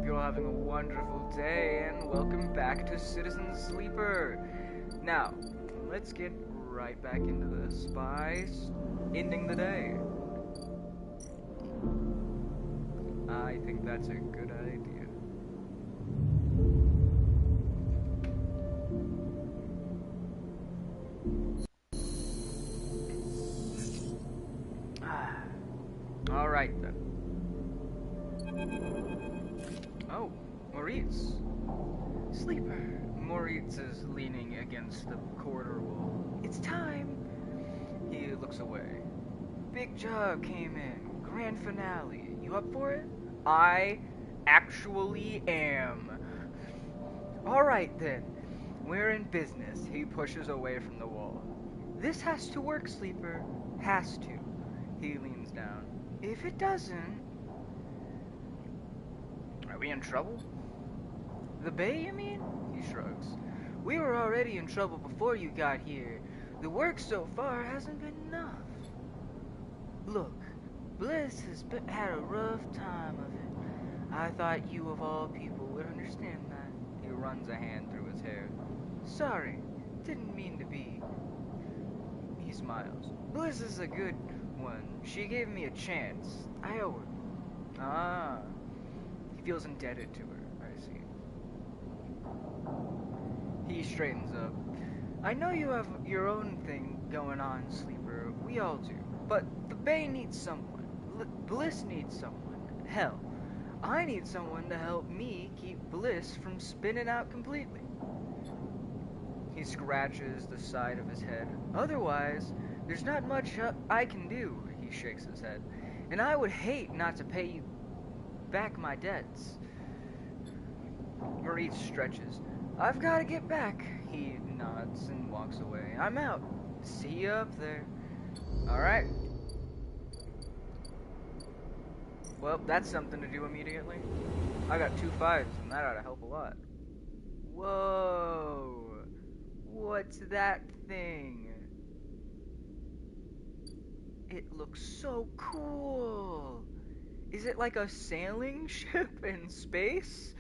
you're having a wonderful day, and welcome back to Citizen Sleeper. Now, let's get right back into the spies ending the day. I think that's a good idea. Alright then. Oh, Moritz. Sleeper. Moritz is leaning against the corridor wall. It's time. He looks away. Big job came in. Grand finale. You up for it? I actually am. Alright then. We're in business. He pushes away from the wall. This has to work, Sleeper. Has to. He leans down. If it doesn't... Are we in trouble? The Bay, you mean? He shrugs. We were already in trouble before you got here. The work so far hasn't been enough. Look, Bliss has had a rough time of it. I thought you of all people would understand that. He runs a hand through his hair. Sorry, didn't mean to be. He smiles. Bliss is a good one. She gave me a chance. I owe her. Ah. He feels indebted to her. I see. He straightens up. I know you have your own thing going on, Sleeper. We all do. But the Bay needs someone. Bliss needs someone. Hell, I need someone to help me keep Bliss from spinning out completely. He scratches the side of his head. Otherwise, there's not much I can do, he shakes his head. And I would hate not to pay you back my debts. Moritz stretches. I've got to get back. He nods and walks away. I'm out. See you up there. Alright. Well, that's something to do immediately. I got 2 5s, and that ought to help a lot. Whoa. What's that thing? It looks so cool. Is it like a sailing ship in space?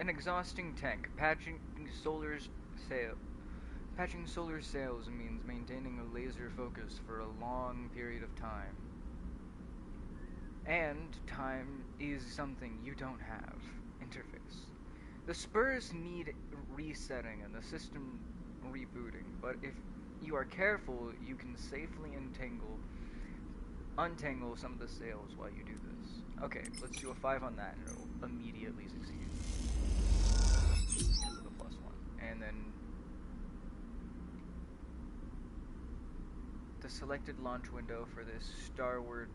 An exhausting tank. Patching solar sails means maintaining a laser focus for a long period of time. And time is something you don't have. Interface. The spurs need resetting and the system rebooting, but if you are careful, you can safely untangle some of the sails while you do this. Okay, let's do a 5 on that, and it'll immediately succeed. Because of the +1. And then the selected launch window for this Starward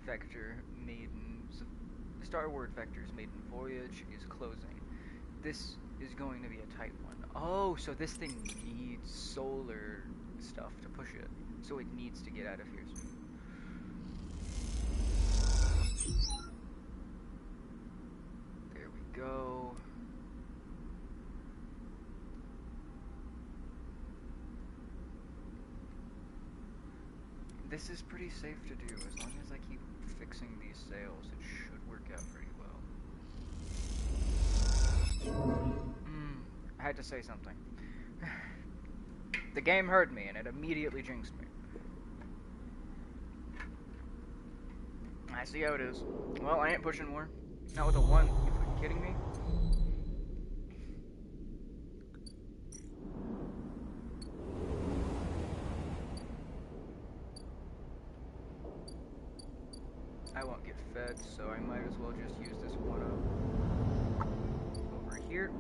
Vector's maiden voyage is closing. This is going to be a tight one. Oh, so this thing needs solar stuff to push it. So it needs to get out of here soon. There we go. This is pretty safe to do. As long as I keep fixing these sails, it should work out pretty well. I had to say something. The game heard me, and it immediately jinxed me. I see how it is. Well, I ain't pushing more. Not with a 1. You fucking kidding me? I won't get fed, so I might as well just use this one up. Over here.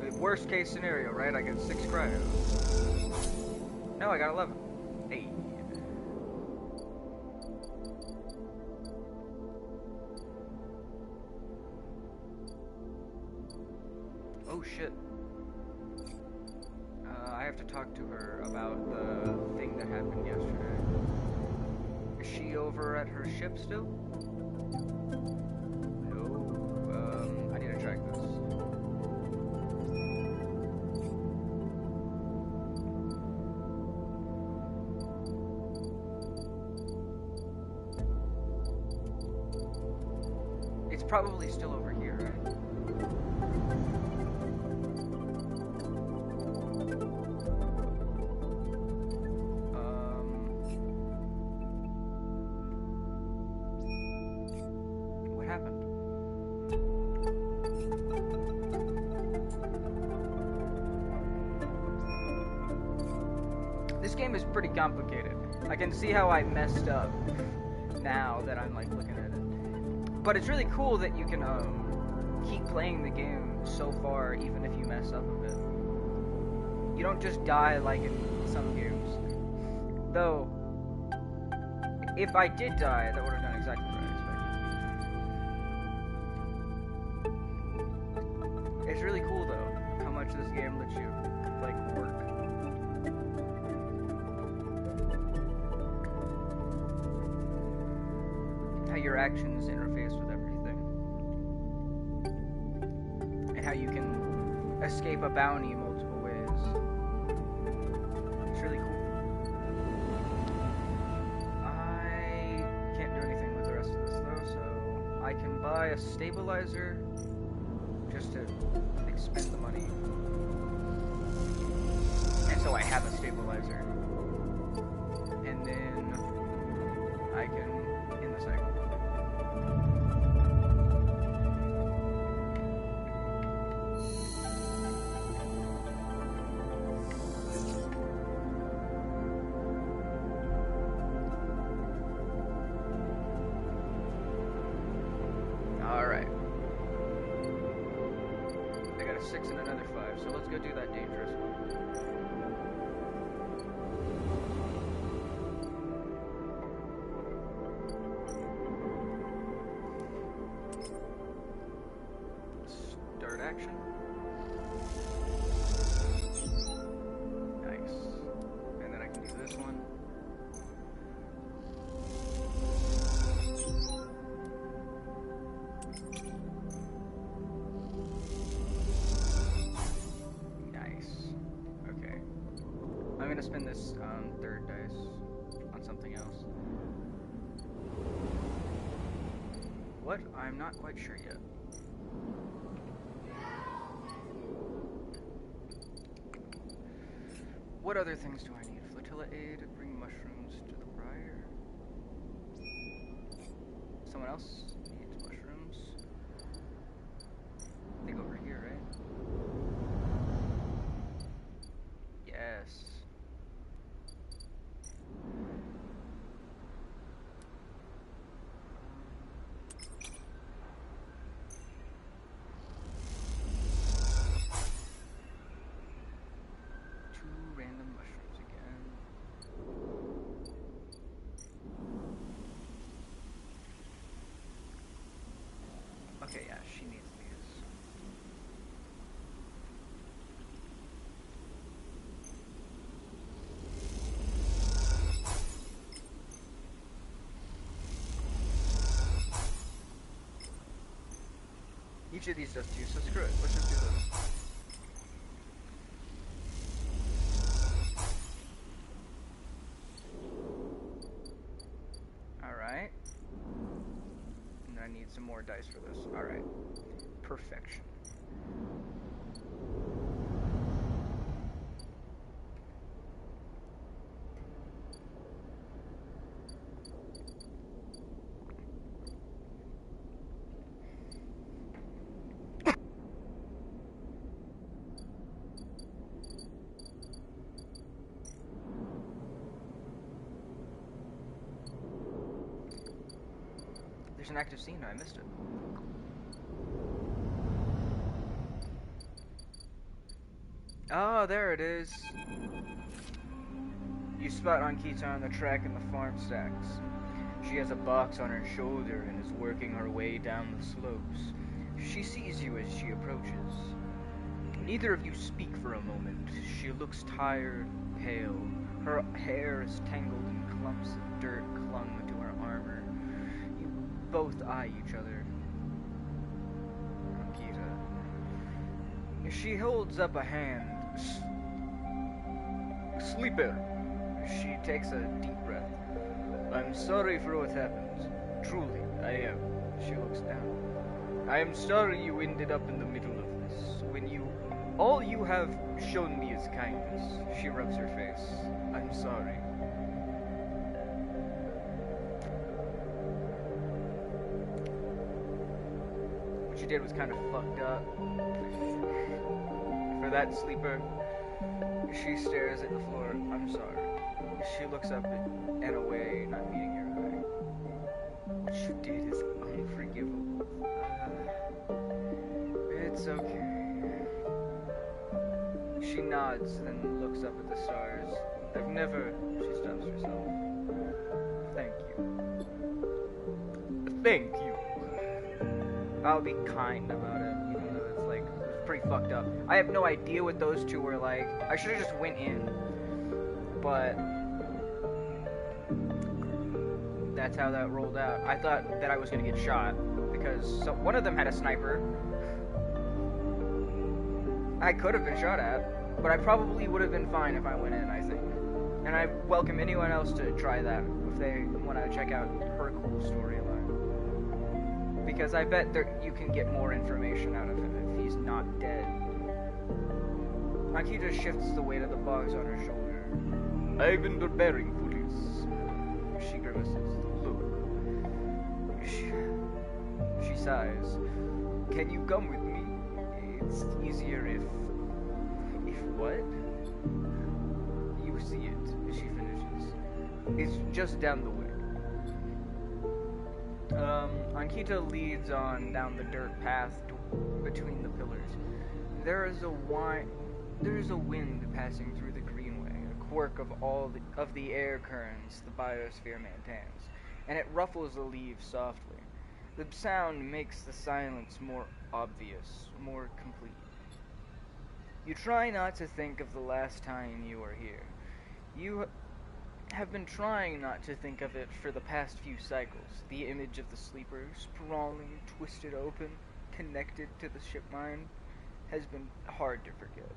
The worst case scenario, right? I get 6 cryo. No, I got 11. Hey. Oh shit. I have to talk to her about the thing that happened yesterday. Is she over at her ship still? No. I need to check this. probably still over here, right? What happened? This game is pretty complicated. I can see how I messed up now that I'm like looking at it. But it's really cool that you can keep playing the game so far even if you mess up a bit. You don't just die like in some games. Though, if I did die, that would have done exactly what I expected. It's really cool though, how much this game lets you like work. How your actions interface with everything. And how you can escape a bounty multiple ways. It's really cool. I can't do anything with the rest of this though, so I can buy a stabilizer just to expend the money. And so I have a stabilizer. And then I can end the cycle. Alright. I got a 6 and another 5, so let's go do that dangerous one. Start action. Nice. And then I can do this one. I'm gonna spend this third dice on something else. What? I'm not quite sure yet. What other things do I need? Flotilla aid, bring mushrooms to the briar. Someone else needs mushrooms. I think over here, right? Yes. Random mushrooms again. Okay, yeah, she needs these. Each of these does 2, so screw it. Let's just do this. Alright. And I need some more dice for this. Alright. Perfection. There's an active scene, I missed it. Oh, there it is. You spot Ankita on the track in the farm stacks. She has a box on her shoulder and is working her way down the slopes. She sees you as she approaches. Neither of you speak for a moment. She looks tired, pale. Her hair is tangled in clumps of dirt clung to her armor. You both eye each other. Ankita. She holds up a hand. Sleeper. She takes a deep breath. I'm sorry for what happened. Truly, I am. She looks down. I am sorry you ended up in the middle of this. All you have shown me is kindness. She rubs her face. I'm sorry. What you did was kind of fucked up. For that sleeper, she stares at the floor. I'm sorry. She looks up and away, not meeting your eye. What you did is unforgivable. It's okay. She nods, then looks up at the stars. She stops herself. Thank you. Thank you. I'll be kind about it, even though it's pretty fucked up. I have no idea what those two were like. I should have just went in. But that's how that rolled out. I thought that I was gonna get shot because one of them had a sniper. I could have been shot at, but I probably would have been fine if I went in, I think. And I welcome anyone else to try that if they want to check out her cool storyline. Because I bet you can get more information out of him if he's not dead. Akita shifts the weight of the box on her shoulder. I've been preparing for this. She grimaces. Look. She sighs. Can you come with me? It's easier if what? You see it, she finishes. It's just down the way. Ankita leads on down the dirt path between the pillars. There is a wind passing through the greenway, a quirk of of the air currents the biosphere maintains, and it ruffles the leaves softly. The sound makes the silence more obvious, more complete. You try not to think of the last time you were here. You have been trying not to think of it for the past few cycles. The image of the sleeper, sprawling, twisted open, connected to the ship mind, has been hard to forget.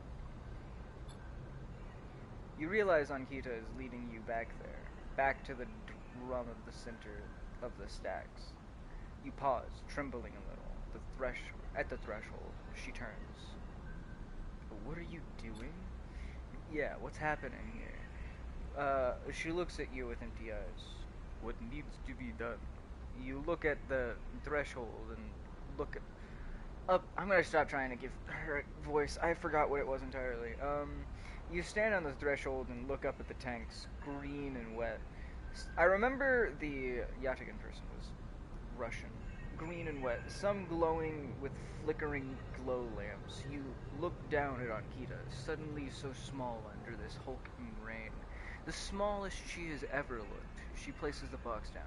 You realize Ankita is leading you back there, back to the drum of the center of the stacks. You pause, trembling a little. At the threshold, she turns. What are you doing? Yeah, what's happening here? She looks at you with empty eyes. What needs to be done? You look at the threshold and look up. I'm gonna stop trying to give her a voice. I forgot what it was entirely. You stand on the threshold and look up at the tanks, green and wet. I remember the Yatagan person was Russian. Green and wet, some glowing with flickering glow lamps. You look down at Ankita, suddenly so small under this hulking rain. The smallest she has ever looked. She places the box down.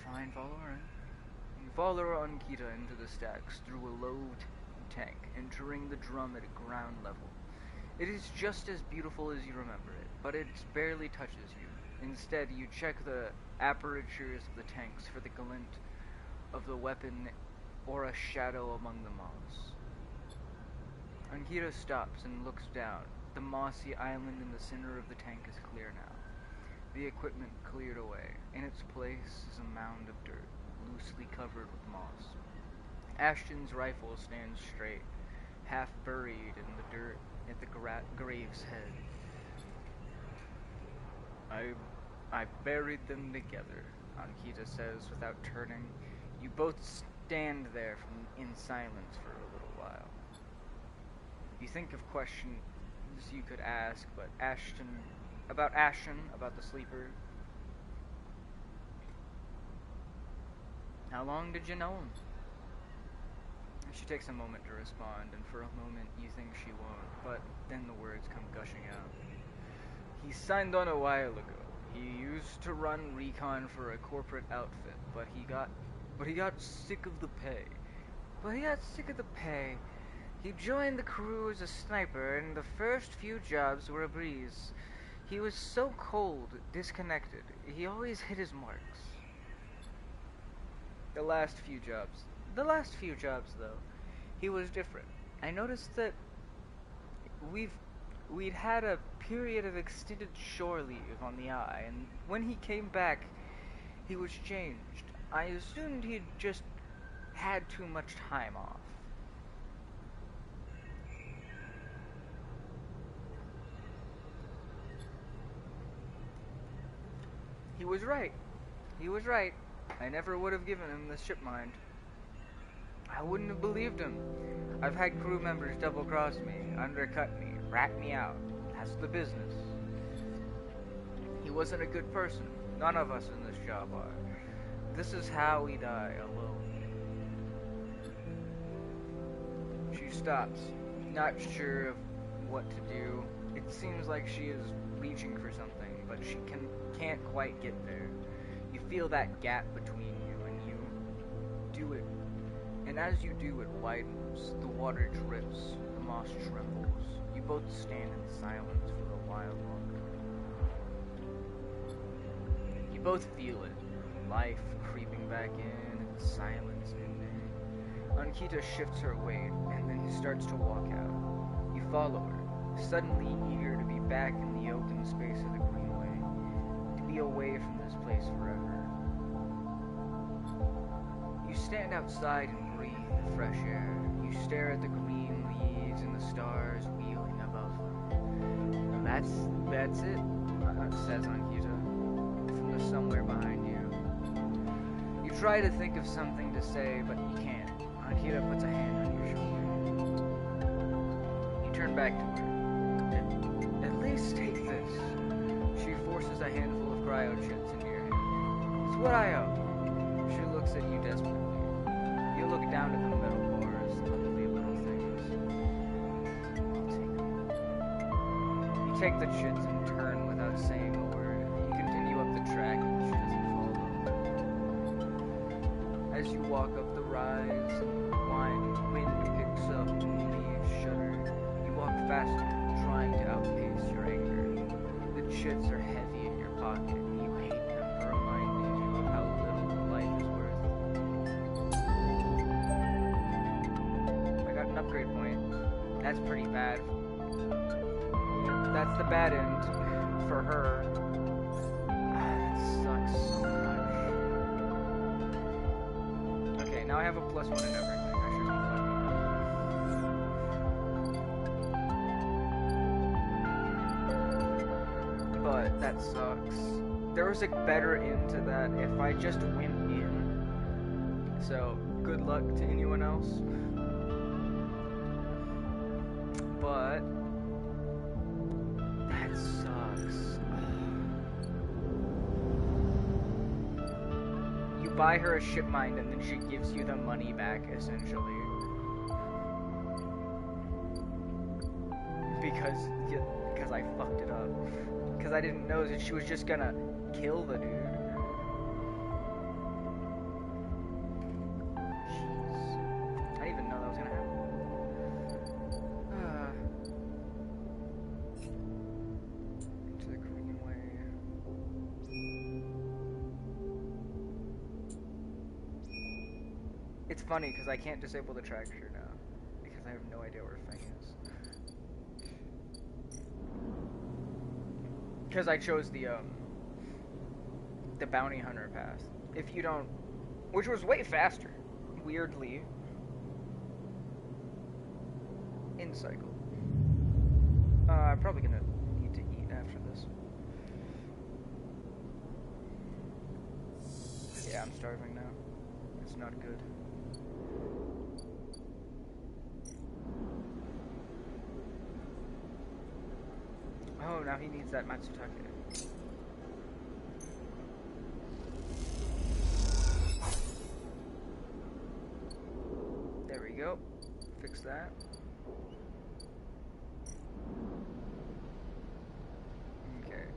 Fine, follow her in. You follow Ankita into the stacks through a low tank, entering the drum at ground level. It is just as beautiful as you remember it, but it barely touches you. Instead, you check the apertures of the tanks for the glint of the weapon or a shadow among the moss. Ankita stops and looks down. The mossy island in the center of the tank is clear now. The equipment cleared away. In its place is a mound of dirt, loosely covered with moss. Ashton's rifle stands straight, half buried in the dirt at the grave's head. I buried them together, Ankita says without turning. You both stand there in silence for a little while. You think of questions you could ask, but Ashton, about the sleeper. How long did you know him? She takes a moment to respond, and for a moment you think she won't, but then the words come gushing out. He signed on a while ago. He used to run recon for a corporate outfit, but he got sick of the pay. He joined the crew as a sniper, and the first few jobs were a breeze. He was so cold, disconnected. He always hit his marks. The last few jobs, though, he was different. I noticed that we'd had a period of extended shore leave on the Eye, and when he came back, he was changed. I assumed he'd just had too much time off. He was right. He was right. I never would have given him the ship mind. I wouldn't have believed him. I've had crew members double-cross me, undercut me, rat me out. That's the business. He wasn't a good person. None of us in this job are. This is how we die, alone. She stops, not sure of what to do. It seems like she is reaching for something, but she can't quite get there. You feel that gap between you, and you do it. And as you do, it widens. The water drips. The moss trembles. You both stand in silence for a while longer. You both feel it. Life creeping back in, and silence ending. Ankita shifts her weight, and then starts to walk out. You follow her, suddenly eager to be back in the open space of the Greenway, to be away from this place forever. You stand outside and breathe the fresh air. You stare at the green leaves and the stars wheeling above them. And that's it, says Ankita, from the somewhere behind you. You try to think of something to say, but you can't. Ankita puts a hand on your shoulder. You turn back to her. At least take this. She forces a handful of cryo chips into your hand. It's what I owe. She looks at you desperately. You look down at the metal bars, the ugly little things. I'll take them. You take the chits and turn without saying a word. You continue up the track and she doesn't follow. As you walk up the rise, wind picks up and leaves shudder. You walk faster, trying to outpace your anger. The chits are heavy in your pocket. You hate them for reminding you of how little life is worth. I got an upgrade point. That's pretty bad. That's the bad end for her. That sucks so much. Okay, now I have a +1 in everything. I should be fucking. But that sucks. There was a better end to that if I just went in. So, good luck to anyone else. But that sucks. You buy her a ship mind and then she gives you the money back, essentially. Because I fucked it up. Because I didn't know that she was just gonna kill the dude. Jeez. I didn't even know that was gonna happen. Into the Greenway. It's funny because I can't disable the tractor now. Because I have no idea where Fang is. Because I chose the bounty hunter path. If you don't, which was way faster, weirdly. In cycle. I'm probably gonna need to eat after this. Yeah, I'm starving now. It's not good. Oh, now he needs that Matsutake. There we go. Fix that. Okay.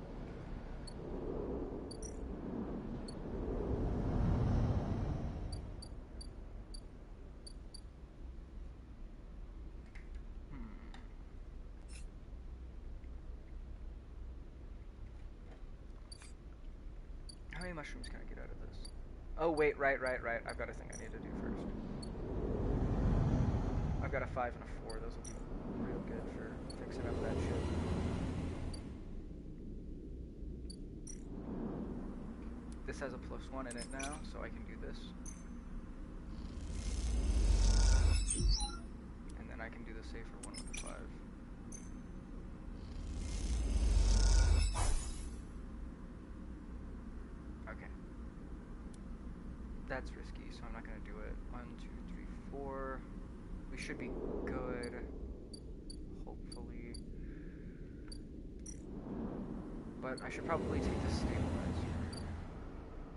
How many mushrooms can I get out of this? Oh, wait, right. I've got a thing I need to do first. I've got a 5 and a 4. Those will be real good for fixing up that shit. The this has a +1 in it now, so I can do this. And then I can do the safer one with the 5. Okay. That's risky, so I'm not gonna do it. 1, 2, 3, 4. We should be good. Hopefully. But I should probably take the stabilizer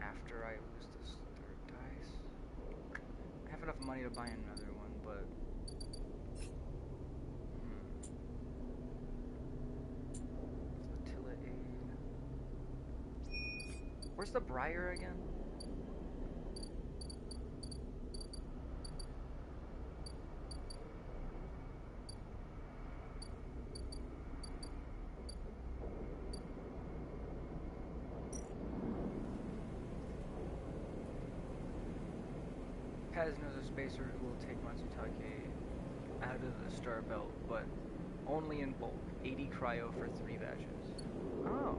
after I lose this 3rd dice. I have enough money to buy another one, but... Flotilla aid. Where's the Briar again? Kaz knows a spacer who will take Matsutake out of the Star Belt, but only in bulk. 80 cryo for 3 batches. Oh.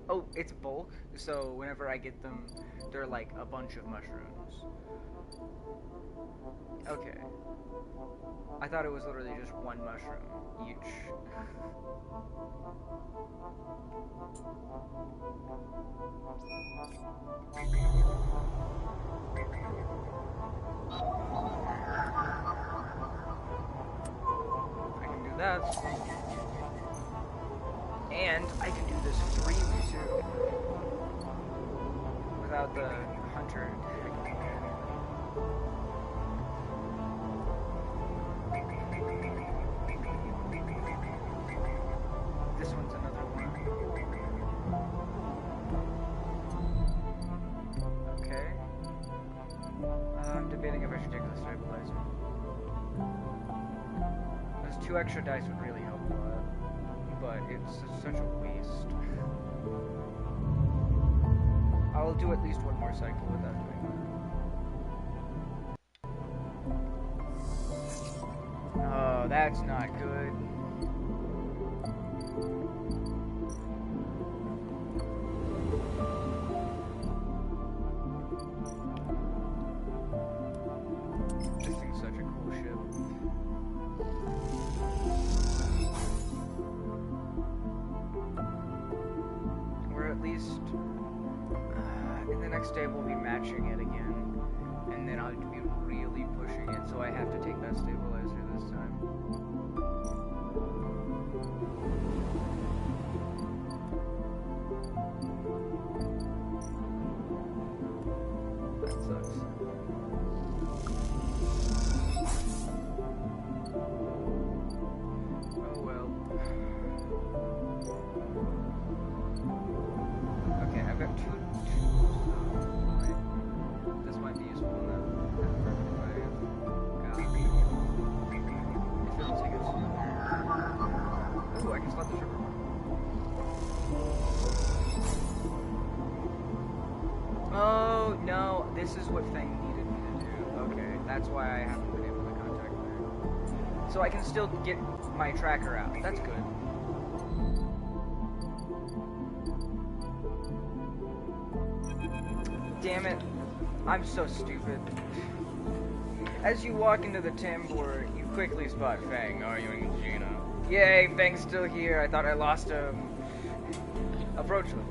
Oh, it's bulk, so whenever I get them, they're like a bunch of mushrooms. Okay. I thought it was literally just 1 mushroom each. I can do that. And I can do this freely too. Without the hunter. This one's another one. Okay. I'm debating if I should take the stabilizer. Those 2 extra dice would really help a lot. But it's such a waste. I'll do at least 1 more cycle without doing that. Oh, that's not good. This thing's such a cool ship. At least in the next day we'll be matching it again, and then I'll be really pushing it, so I have to take that stabilizer this time. That sucks. Oh well. Okay, I've got 2 tools though. This might be useful in that perfect way. God. If it'll take it sooner. Ooh, I can slot the sugar one. Oh, no. This is what Feng needed me to do. Okay, that's why I haven't been able to contact her. So I can still get my tracker out. That's good. Damn it. I'm so stupid. As you walk into the tambour, you quickly spot Feng arguing with Gina. Yay, Feng's still here. I thought I lost him. Approach him.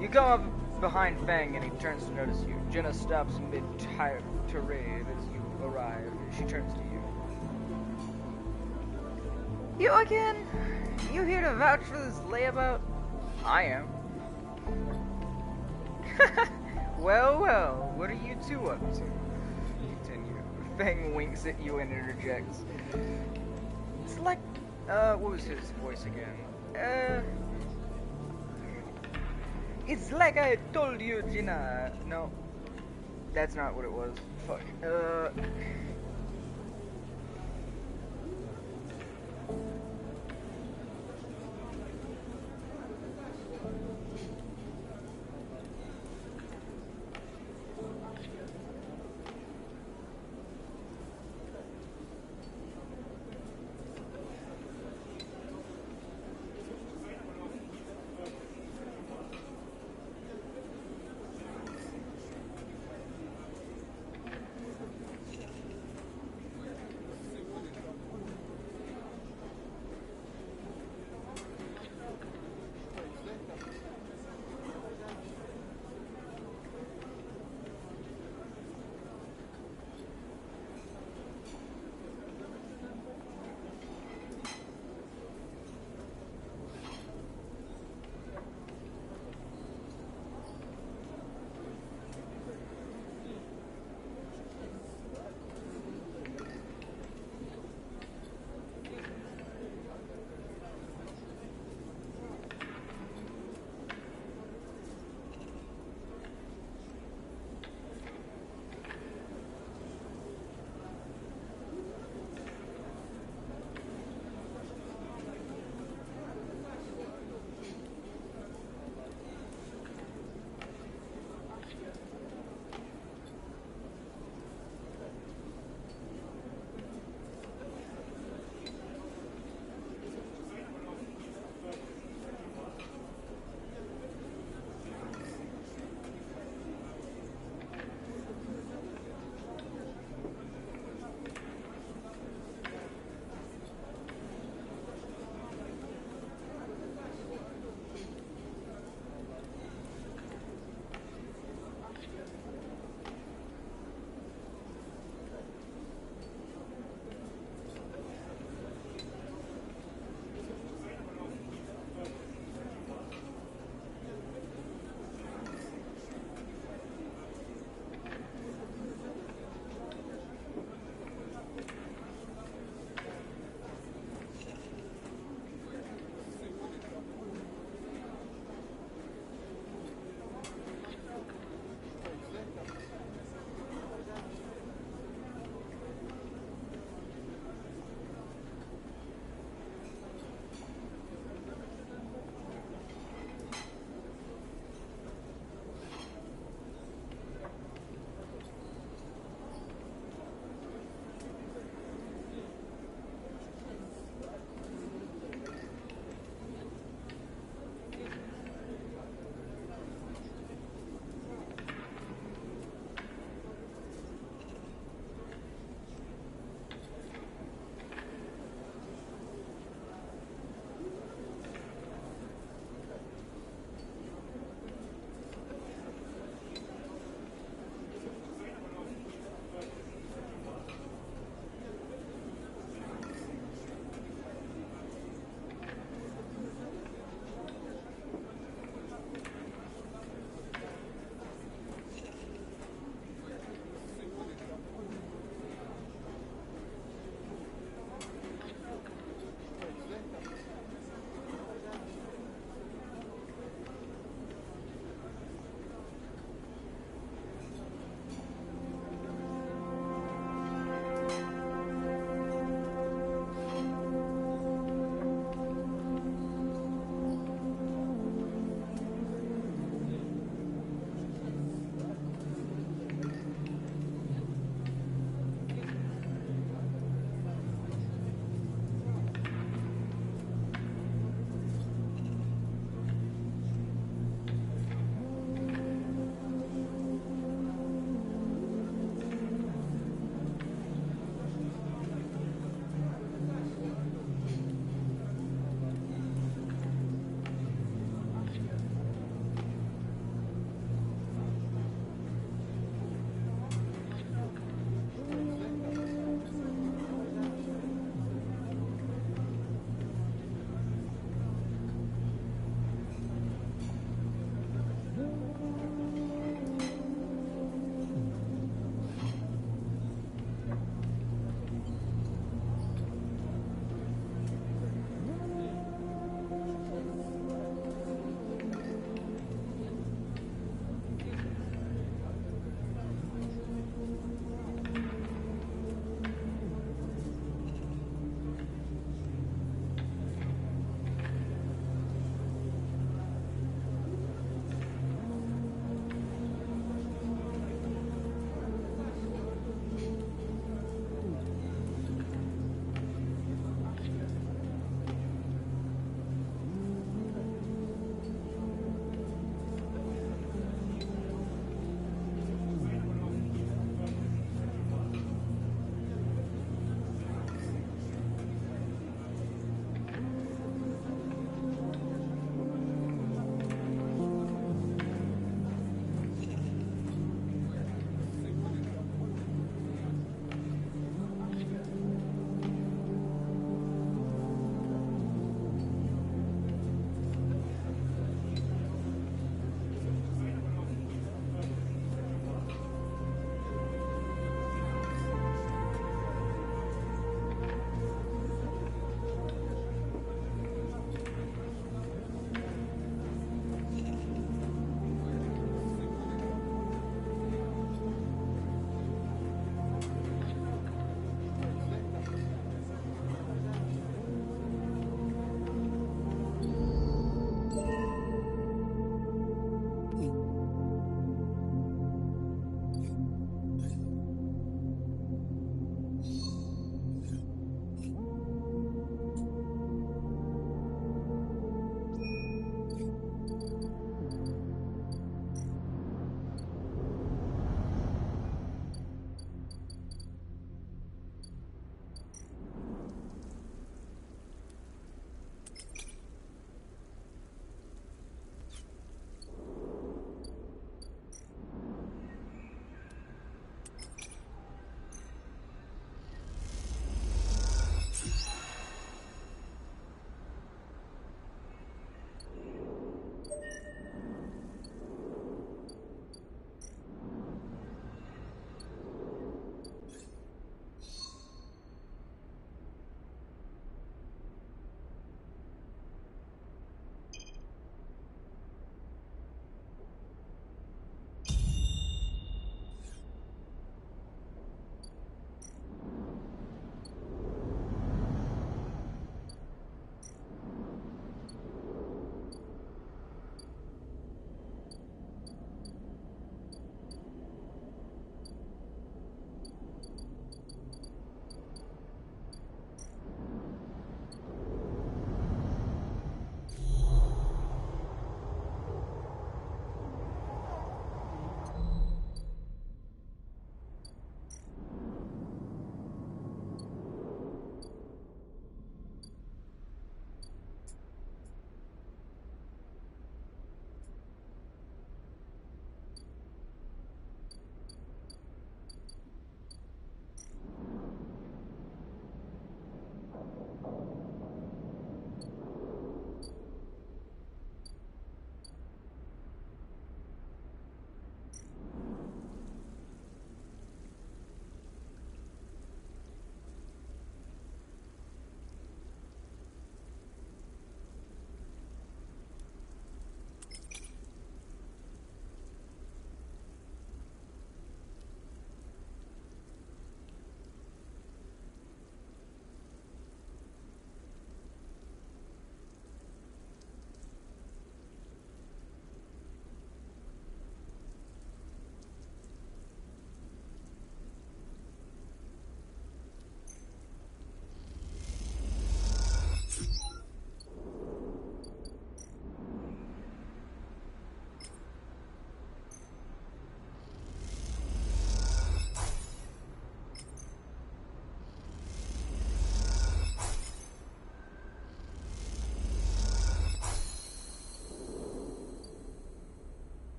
You come up behind Feng and he turns to notice you. Gina stops mid-tirade as you arrive. She turns to you. You again? You here to vouch for this layabout? I am. Well, well, what are you two up to? Continue. Feng winks at you and interjects. It's like, what was his voice again? It's like I told you, Gina. No, that's not what it was. Fuck.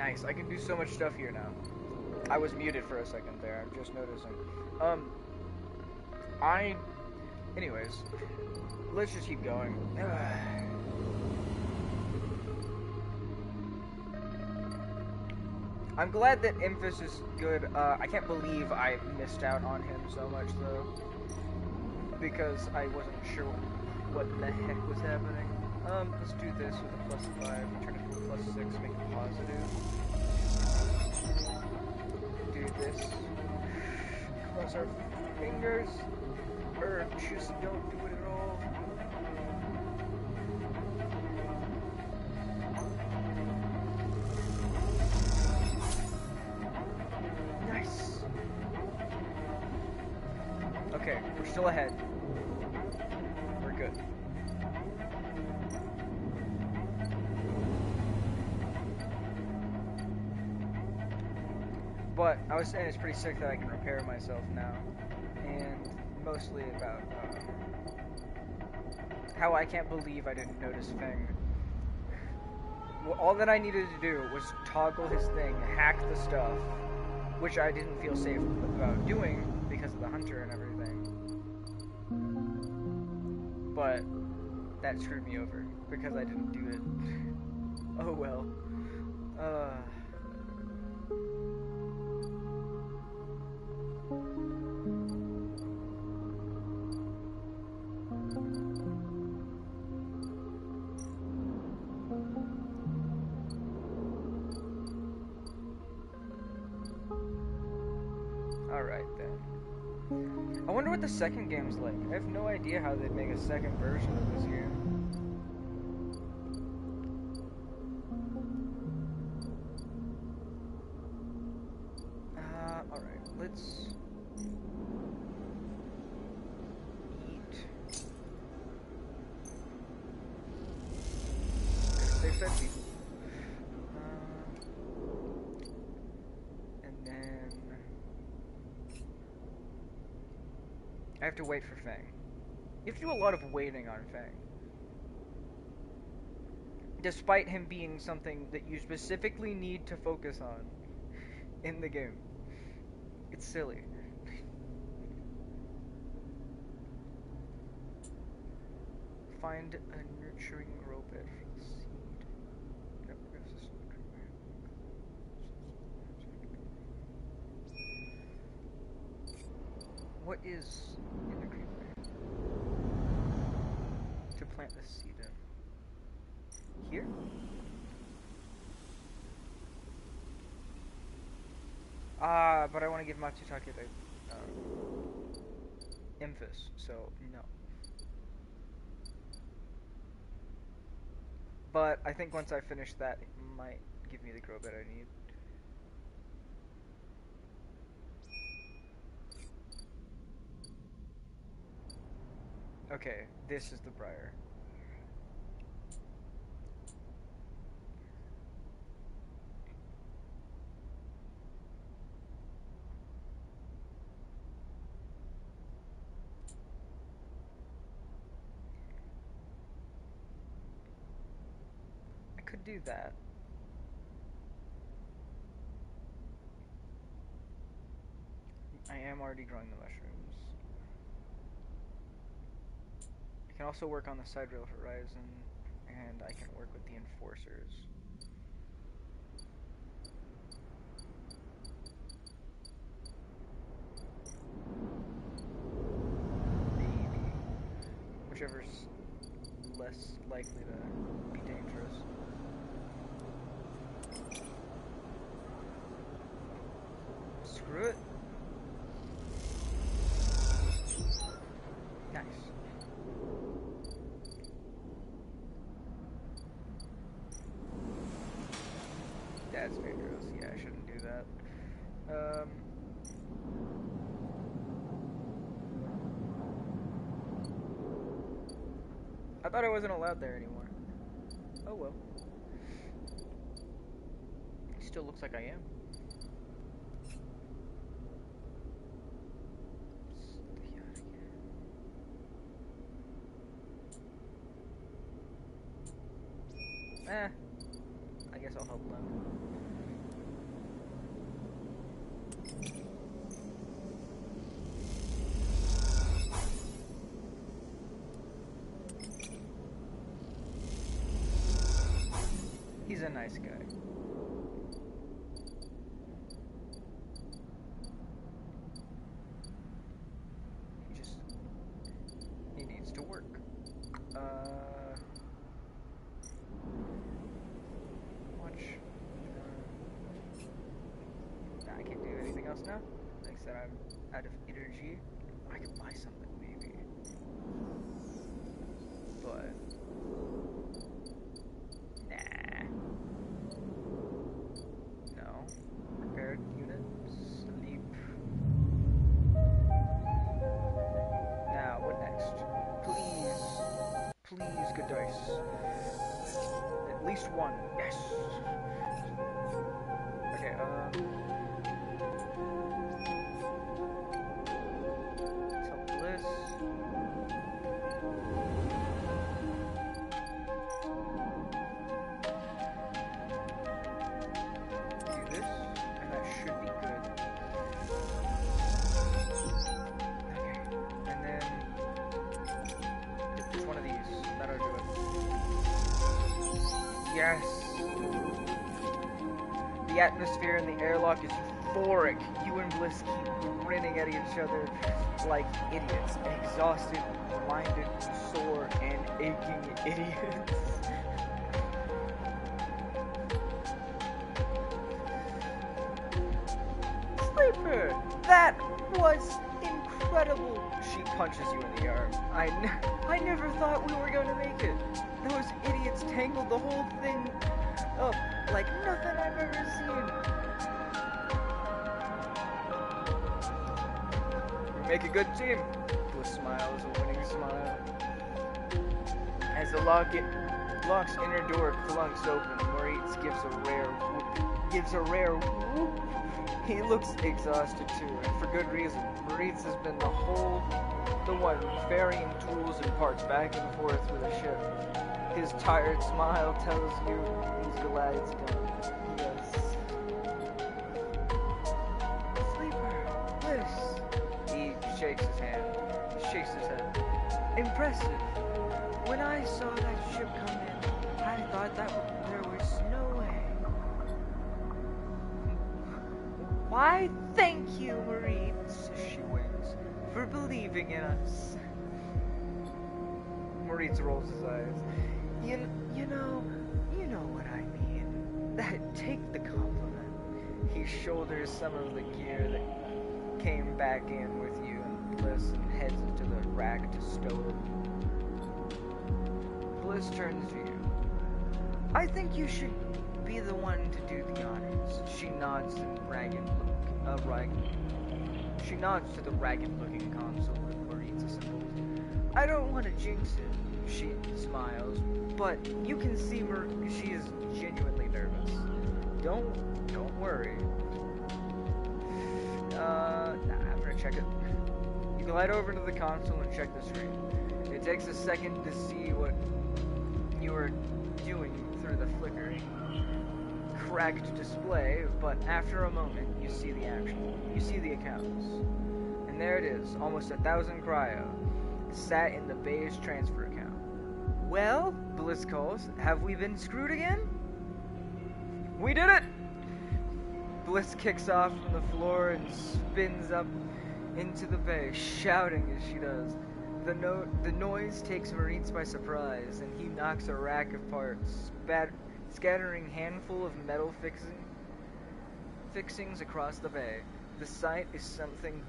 Nice. I can do so much stuff here now. I was muted for a second there. I'm just noticing. I... Anyways, let's just keep going. I'm glad that Infus is good. I can't believe I missed out on him so much, though. Because I wasn't sure what the heck was happening. Let's do this with a +5, turn it to a +6, make it positive. Do this. Cross our fingers. Or just don't do it at all. Nice. Okay, we're still ahead. We're good. But I was saying it's pretty sick that I can repair myself now, and mostly about how I can't believe I didn't notice Feng. Well, all that I needed to do was toggle his thing, hack the stuff, which I didn't feel safe about doing because of the hunter and everything. But that screwed me over because I didn't do it. Oh well. Alright then. I wonder what the second game's like. I have no idea how they'd make a second version of this game. Alright, let's eat. They fed people. And then I have to wait for Feng. You have to do a lot of waiting on Feng. Despite him being something that you specifically need to focus on in the game. It's silly. Find a nurturing grow bed for the seed. What is in the creeper? To plant the seed in. Here? But I want to give Matsutake the Infus, so no. But I think once I finish that, it might give me the grow bed I need. Okay, this is the briar. I could do that. I am already growing the mushrooms. I can also work on the sidereal horizon, and I can work with the enforcers. Maybe. Whichever's less likely to be dangerous. Screw it. Nice. That's dangerous. Yeah, I shouldn't do that. I thought I wasn't allowed there anymore. Oh well. Still looks like I am. I guess I'll help them. He's a nice guy. He needs to work. Watch. I can't do anything else now. Like I said, I'm out of energy. I could buy something maybe. But nah. No. Repaired unit. Sleep. Now, what next? Please. Please, good dice. At least one. Yes. Okay, tell Bliss. Do this, and that should be good. Okay, and then which one of these? That'll do it. Yes! The atmosphere in the airlock is euphoric. You and Bliss keep grinning at each other like idiots. Exhausted, blinded, sore, and aching idiots. Sleeper! That was incredible! She punches you in the arm. I never thought we were gonna make it. Those idiots tangled the whole thing up like nothing I've ever seen. We make a good team. Bliss smiles, a winning smile. As the lock's inner door clunks open, Moritz gives a rare whoop. He looks exhausted too, and for good reason. Moritz has been the one ferrying tools and parts back and forth with the ship. His tired smile tells you he's glad it's done. Yes. Sleeper, Bliss. He shakes his hand. Shakes his head. Impressive. When I saw that ship come in, I thought that there was no way. Why, thank you, Moritz, she wins, for believing in us. Moritz rolls his eyes. You know what I mean. Take the compliment. He shoulders some of the gear that came back in with you and Bliss and heads into the rack to stow it. Bliss turns to you. I think you should be the one to do the honors. She nods to the ragged-looking console with Moritz assembled. I don't want to jinx it, she smiles, but you can see she is genuinely nervous. Don't worry. I'm gonna check it. You glide over to the console and check the screen. It takes a second to see what you are doing through the flickering, cracked display, but after a moment, you see the action. You see the accounts. And there it is, almost 1,000 cryo, sat in the beige transfer account. Well, Bliss calls, have we been screwed again? We did it! Bliss kicks off from the floor and spins up into the bay, shouting as she does. The noise takes Moritz by surprise, and he knocks a rack of parts, scattering handful of metal fixings across the bay. The sight is something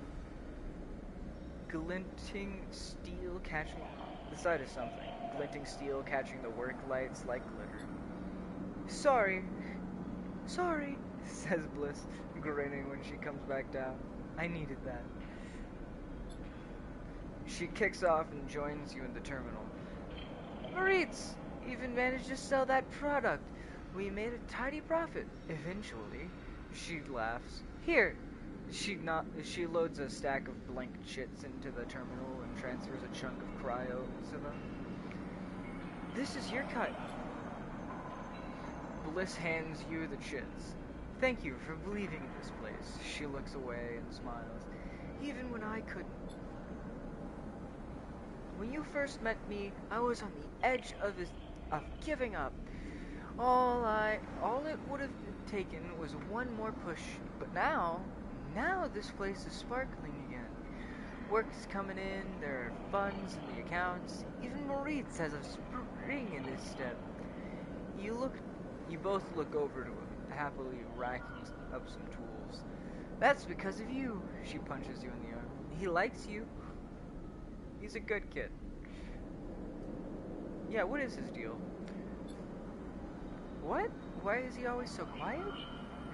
glinting steel catching the work lights like glitter. Sorry, says Bliss, grinning when she comes back down. I needed that. She kicks off and joins you in the terminal. Moritz even managed to sell that product. We made a tidy profit, eventually. She laughs. Here. She loads a stack of blank chits into the terminal and transfers a chunk of cryo to them. This is your cut. Bliss hands you the chits. Thank you for believing in this place. She looks away and smiles. Even when I couldn't. When you first met me, I was on the edge of giving up. All it would have taken was one more push. But now this place is sparkling again. Work's coming in, there are funds in the accounts. Even Moritz has a spring in his step. You both look over to him, happily racking up some tools. That's because of you, she punches you in the arm. He likes you. He's a good kid. Yeah, what is his deal? What? Why is he always so quiet?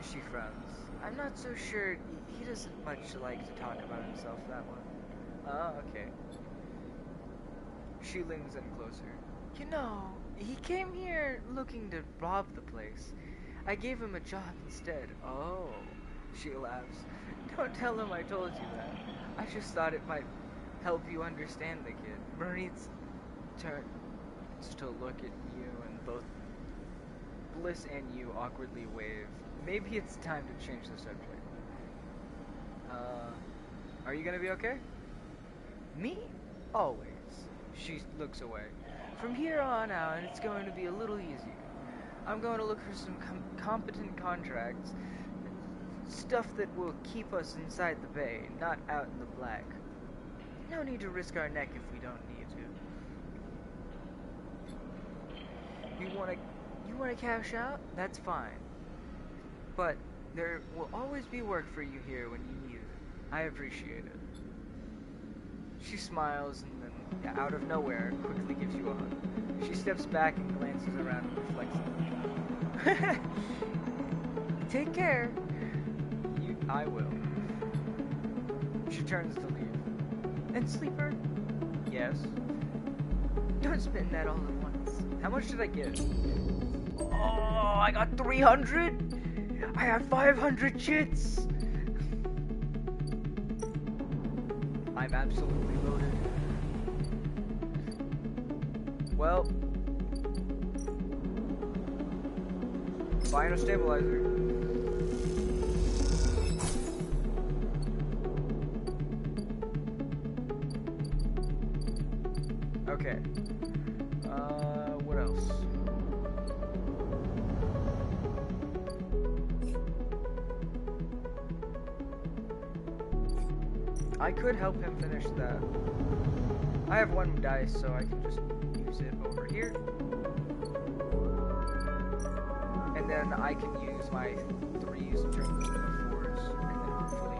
She frowns. I'm not so sure. He doesn't much like to talk about himself, that one. Ah, okay. She leans in closer. You know, he came here looking to rob the place. I gave him a job instead. Oh, she laughs. Don't tell him I told you that. I just thought it might help you understand the kid. Moritz turns to look at you, and both Bliss and you awkwardly wave. Maybe it's time to change the subject. Are you gonna be okay? Me? Always. She looks away. From here on out, it's going to be a little easier. I'm going to look for some competent contracts. Stuff that will keep us inside the bay, not out in the black. No need to risk our neck if we don't need to. You wanna cash out? That's fine. But there will always be work for you here when you need it. I appreciate it. She smiles and then, out of nowhere, quickly gives you a hug. She steps back and glances around reflexively. Take care. I will. She turns to leave. And Sleeper? Yes. Don't spend that all at once. How much did I get? Oh, I got 300? I have 500 chits! I'm absolutely loaded. Well, buying a stabilizer. Okay. What else? I could help him finish that. I have one dice, so I can just use it over here. And then I can use my 3s and turn them into 4s. And then hopefully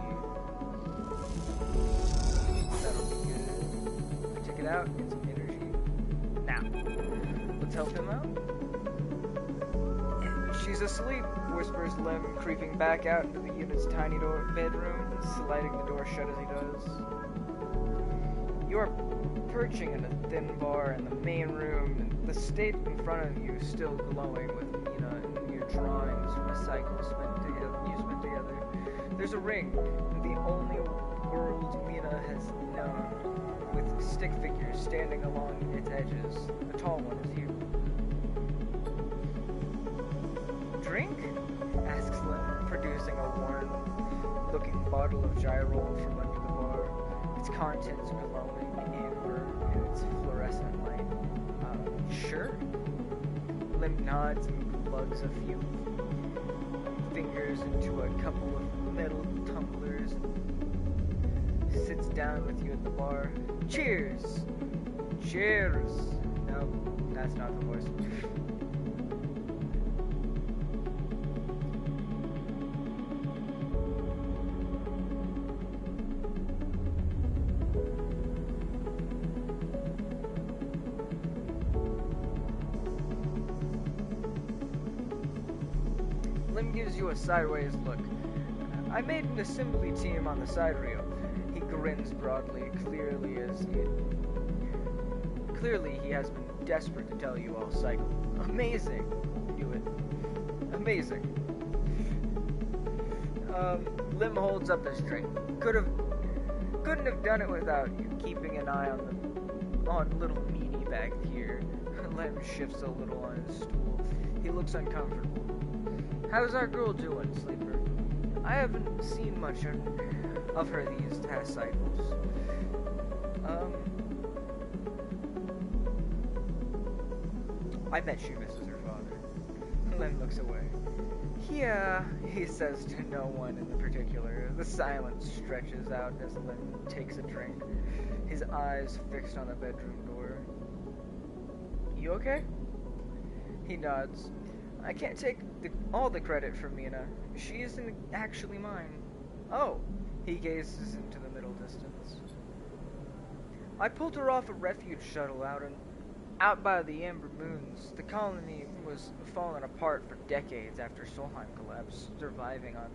that'll be good. I take it out, get some energy. Now, let's help him out. She's asleep, whispers Lim, creeping back out into the unit's tiny bedroom, sliding the door shut as he does. You are perching in a thin bar in the main room, and the state in front of you is still glowing with Mina and your drawings from a cycle you spent together. There's a ring, the only world Mina has known, with stick figures standing along its edges. The tall one is you. Drink? Asks Lim, producing a worn-looking bottle of Gyrol from under the bar. Its contents glowing amber in its fluorescent light. Sure. Lim nods and plugs a few fingers into a couple of metal tumblers and sits down with you at the bar. Cheers! Cheers! No, that's not the voice. Lim gives you a sideways look. I made an assembly team on the side reel. He grins broadly, Clearly he has been desperate to tell you all cycle. Amazing. Do it. Amazing. Lim holds up his drink. Couldn't have done it without you keeping an eye on little meanie back here. Lim shifts a little on his stool. He looks uncomfortable. How's our girl doing, Sleeper? I haven't seen much of her these past cycles. I bet she misses her father. Len looks away. Yeah, he says to no one in particular. The silence stretches out as Len takes a drink, his eyes fixed on the bedroom door. You okay? He nods. I can't take all the credit for Mina. She isn't actually mine. Oh, he gazes into the middle distance. I pulled her off a refuge shuttle out by the Amber Moons. The colony was falling apart for decades after Solheim collapsed, surviving on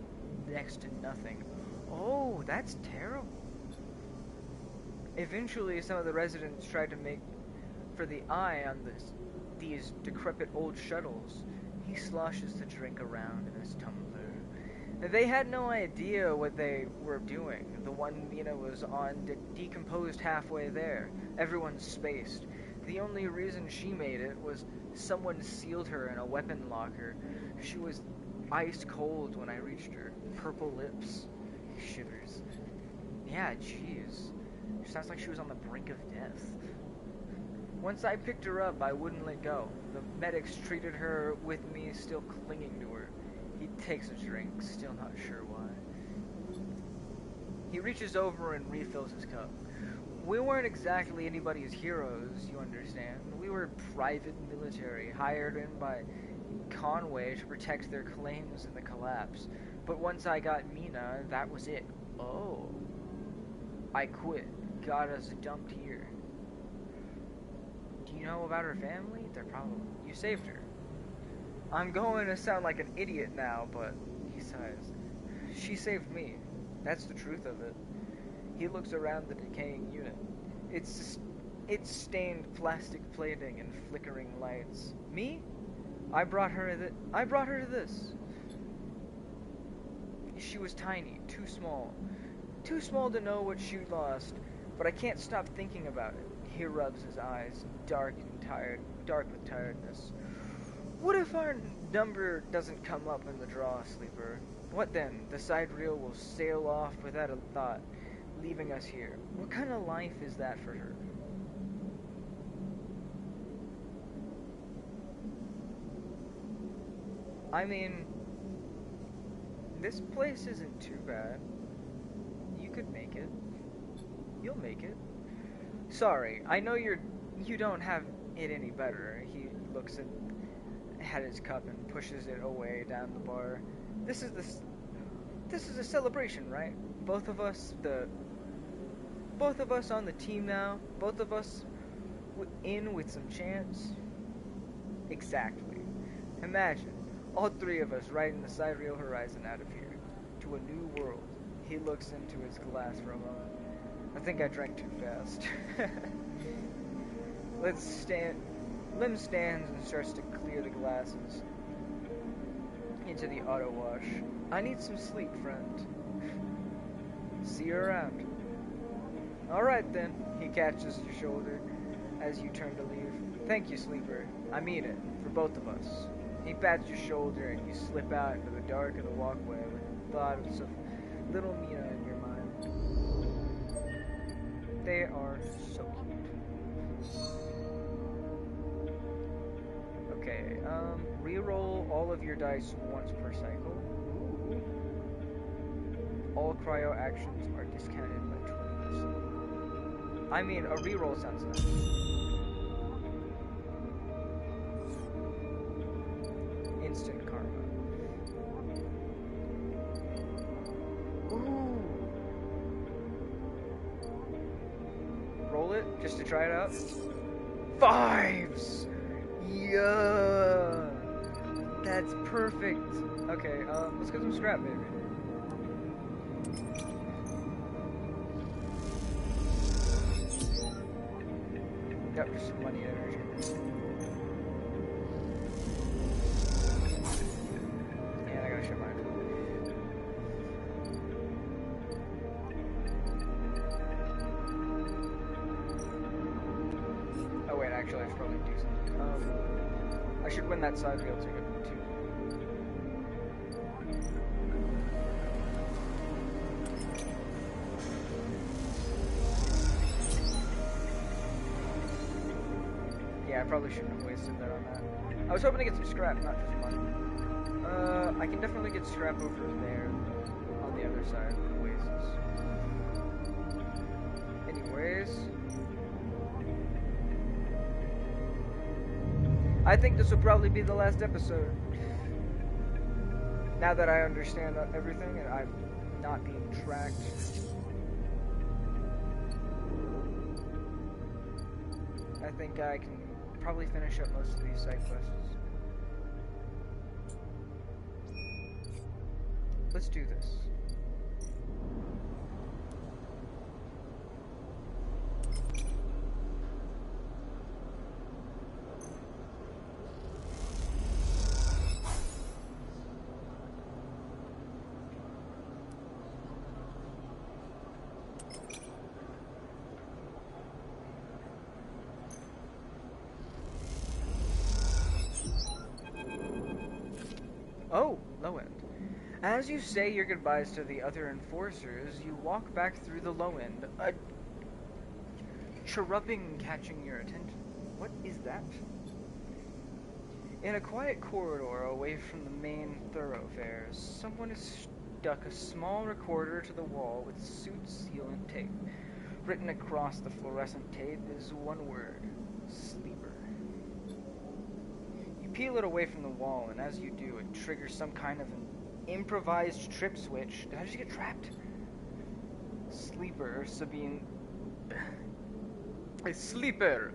next to nothing. Oh, that's terrible. Eventually, some of the residents tried to make for the eye on these decrepit old shuttles. He sloshes the drink around in his tumbler. They had no idea what they were doing. The one Mina was on decomposed halfway there. Everyone's spaced. The only reason she made it was someone sealed her in a weapon locker. She was ice cold when I reached her. Purple lips. He shivers. Yeah, jeez. She sounds like she was on the brink of death. Once I picked her up, I wouldn't let go. The medics treated her with me still clinging to her. He takes a drink, still not sure why. He reaches over and refills his cup. We weren't exactly anybody's heroes, you understand. We were private military, hired in by Conway to protect their claims in the collapse. But once I got Mina, that was it. Oh. I quit. Got us dumped here. Do you know about her family? They're probably... You saved her. I'm going to sound like an idiot now, but... He sighs. She saved me. That's the truth of it. He looks around the decaying unit. It's stained plastic plating and flickering lights. Me? I brought her to this. She was tiny, too small. Too small to know what she lost, but I can't stop thinking about it. He rubs his eyes, dark with tiredness. What if our number doesn't come up in the draw, Sleeper? What then? The sidereal will sail off without a thought, leaving us here. What kind of life is that for her? I mean, this place isn't too bad. You could make it. You'll make it. Sorry, I know you don't have it any better. He looks at his cup and pushes it away down the bar. This is a celebration, right? Both of us on the team now. Both of us in with some chance. Exactly. Imagine all three of us riding the sidereal horizon out of here to a new world. He looks into his glass for a moment. I think I drank too fast. Lim stands and starts to clear the glasses into the auto wash. I need some sleep, friend. See you around. Alright then. He catches your shoulder as you turn to leave. Thank you, Sleeper. I mean it, for both of us. He pats your shoulder and you slip out into the dark of the walkway with the thought of some little Mina in your mind. They are so cute. Okay, reroll all of your dice once per cycle. Ooh. All cryo actions are discounted by 20%. I mean, a reroll sounds nice. Instant karma. Ooh. Roll it just to try it out. 5s! Yeah! That's perfect. Okay, let's get some scrap, baby. Yep, just some money energy. And I gotta share mine. Oh wait, actually I should probably do something. I should win that sidereal ticket too. probably shouldn't have wasted that on that. I was hoping to get some scrap, not just money. I can definitely get scrap over there, on the other side of the oasis. Anyways, I think this will probably be the last episode. Now that I understand everything and I'm not being tracked. I think I can probably finish up most of these side quests. Let's do this. Oh, low end. As you say your goodbyes to the other enforcers, you walk back through the low end, a chirruping catching your attention. What is that? In a quiet corridor away from the main thoroughfares, someone has stuck a small recorder to the wall with suit sealant tape. Written across the fluorescent tape is one word: sleeper. You peel it away from the wall, and as you do, it triggers some kind of an improvised trip switch. Did I just get trapped? Sleeper, Sabine. A sleeper,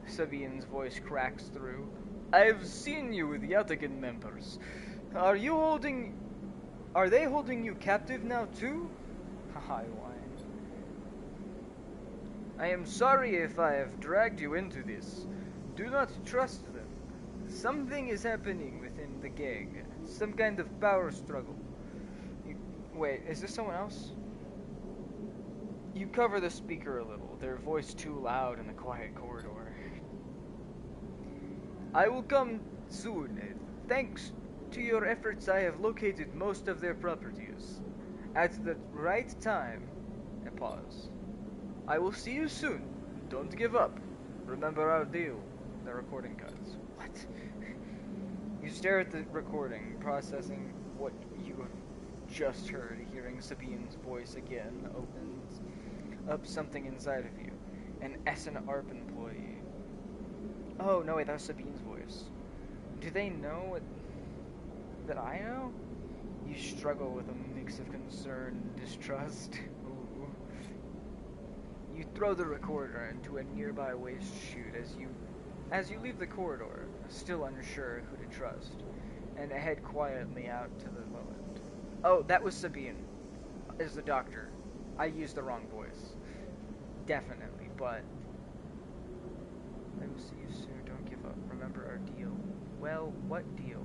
Sabine's voice cracks through. I've seen you with Yatagan members. Are they holding you captive now too? I whine. I am sorry if I have dragged you into this. Do not trust them. Something is happening within the gang. Some kind of power struggle. Wait, is this someone else? You cover the speaker a little, their voice too loud in the quiet corridor. I will come soon. Thanks to your efforts, I have located most of their properties. At the right time, a pause. I will see you soon. Don't give up. Remember our deal. The recording cuts. What? You stare at the recording, processing what you have just heard. Hearing Sabine's voice again opens up something inside of you. An S&ARP employee. Oh, no, wait, that was Sabine's voice. Do they know that I know? You struggle with a mix of concern and distrust. Ooh. You throw the recorder into a nearby waste chute as you leave the corridor, still unsure who to trust, and head quietly out to the low end. Oh, that was Sabine, is the doctor. I used the wrong voice. Definitely, but I will see you soon. Don't give up. Remember our deal. Well, what deal?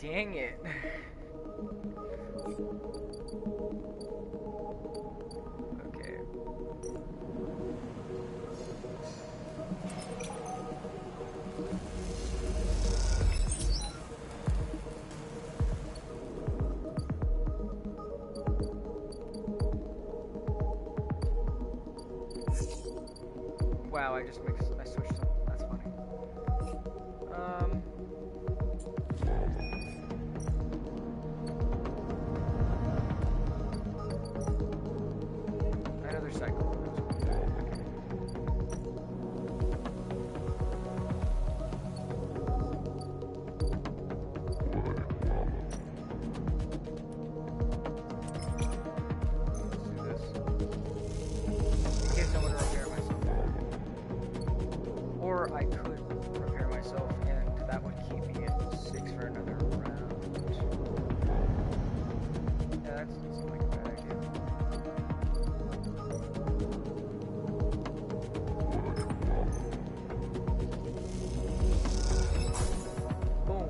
Dang it. Okay. Wow, I switched them. That's funny. Another cycle. I could prepare myself, and that would keep me at 6 for another round. Yeah, that seems like a bad idea. Boom.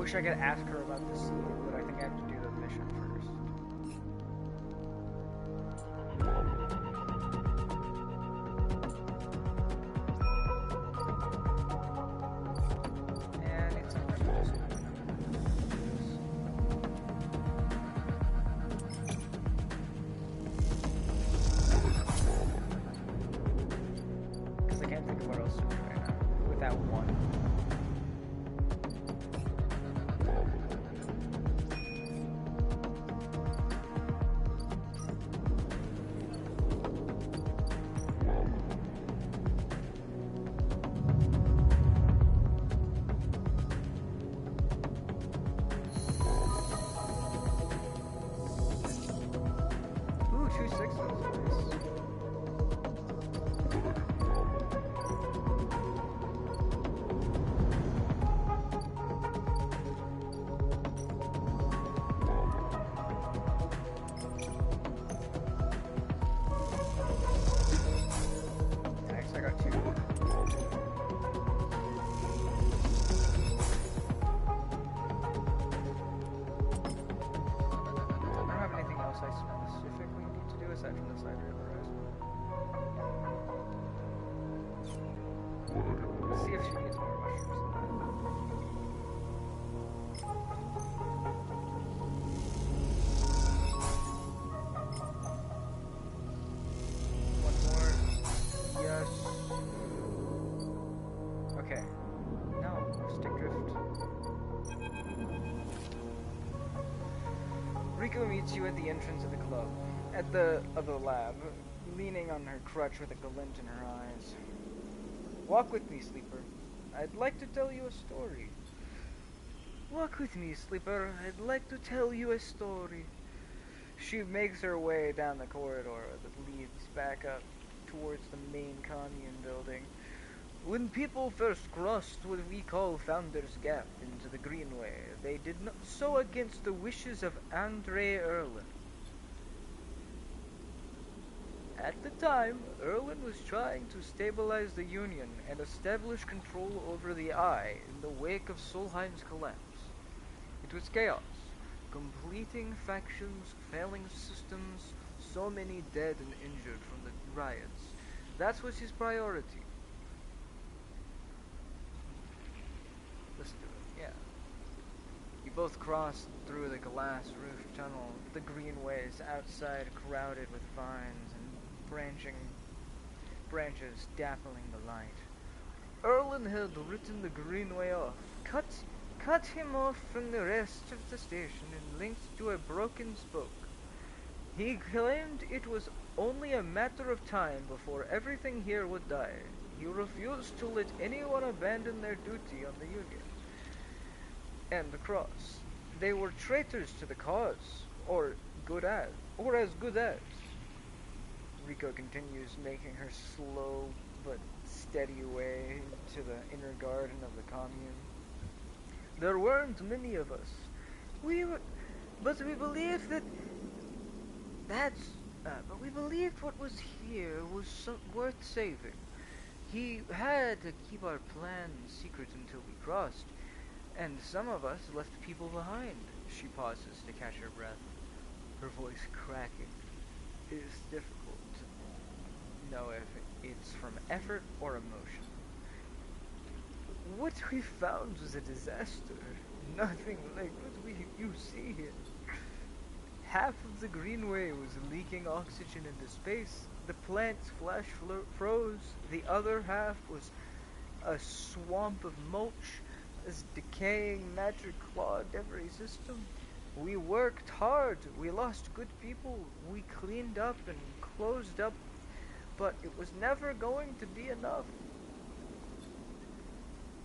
wish I could ask her about the seed, but I think I have to do the mission first. And it's not because I can't think of what else to do right now without one. Ooh, 2 6s. Nice. Nice, I got 2. I don't have anything else I specifically need to do aside from the side realize. Let's see if she needs more mushrooms. One more. Yes. Okay. No, stick drift. Rico meets you at the entrance of the club, of the lab, leaning on her crutch with a glint in her eyes. Walk with me, Sleeper. I'd like to tell you a story. Walk with me, Sleeper. I'd like to tell you a story. She makes her way down the corridor that leads back up towards the main commune building. When people first crossed what we call Founder's Gap into the Greenway, they did not so against the wishes of Andre Erlin. At the time, Erlin was trying to stabilize the Union and establish control over the Eye in the wake of Solheim's collapse. It was chaos, completing factions, failing systems, so many dead and injured from the riots. That was his priority. Listen to it, yeah. You both crossed through the glass roof tunnel, the greenways outside crowded with vines and branches dappling the light. Erlin had written the greenway off, cut him off from the rest of the station and linked to a broken spoke. He claimed it was only a matter of time before everything here would die. He refused to let anyone abandon their duty on the Union and the Cross. They were traitors to the cause, or as good as. Rico continues making her slow but steady way to the inner garden of the commune. There weren't many of us. But we believed what was here was worth saving. He had to keep our plan secret until we crossed, and some of us left people behind. She pauses to catch her breath, her voice cracking. It is difficult to know if it's from effort or emotion. What we found was a disaster. Nothing like what you see here. Half of the greenway was leaking oxygen into space. The plants froze. The other half was a swamp of mulch. This decaying matter clogged every system. We worked hard. We lost good people. We cleaned up and closed up. But it was never going to be enough.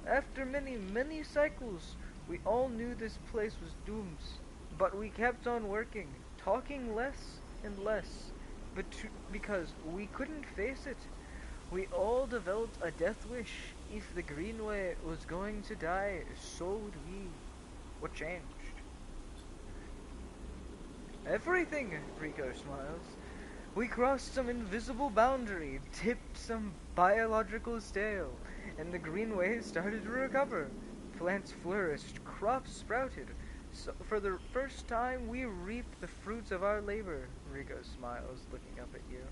After many, many cycles, we all knew this place was doomed. But we kept on working, talking less and less. Because we couldn't face it. We all developed a death wish. If the Greenway was going to die, so would we. What changed? Everything, Rico smiles. We crossed some invisible boundary, tipped some biological scale, and the Greenway started to recover. Plants flourished, crops sprouted. So for the first time, we reaped the fruits of our labor. Rico smiles, looking up at you.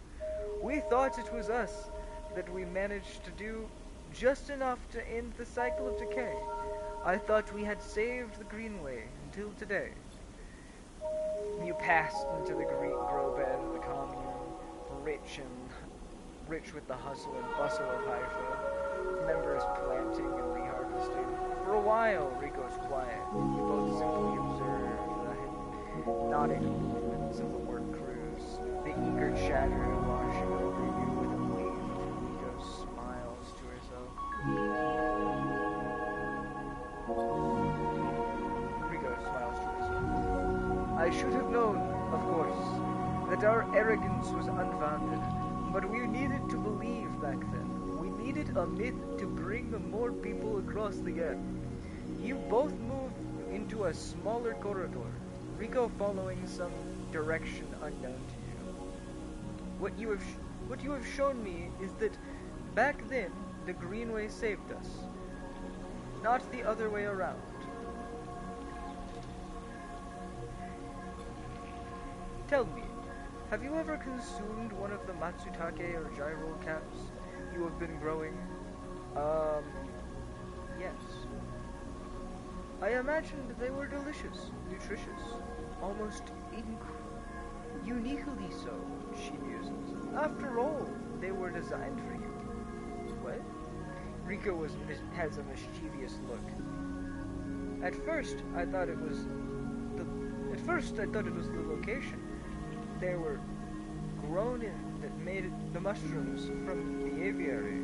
We thought it was us, that we managed to do just enough to end the cycle of decay. I thought we had saved the Greenway until today. You passed into the green grow bed of the commune, rich with the hustle and bustle of Haifa, members planting and reharvesting. For a while, Rico's quiet. We both simply observed nodding movements of the work crews, the eager chatter washing over you with a wave. Rico smiles to herself. Rico smiles to herself. I should have known, of course, that our arrogance was unfounded, but we needed to believe back then. We needed a myth to bring more people across the gap. You both moved into a smaller corridor, Rico following some direction unknown to you. What you have shown me is that back then the Greenway saved us, not the other way around. Tell me, have you ever consumed one of the Matsutake or gyro caps you have been growing? Yes. I imagined they were delicious, nutritious, almost uniquely so, she muses. After all, they were designed for you. What? Rico has a mischievous look. At first, I thought it was the location. They were grown in that made the mushrooms from the aviary,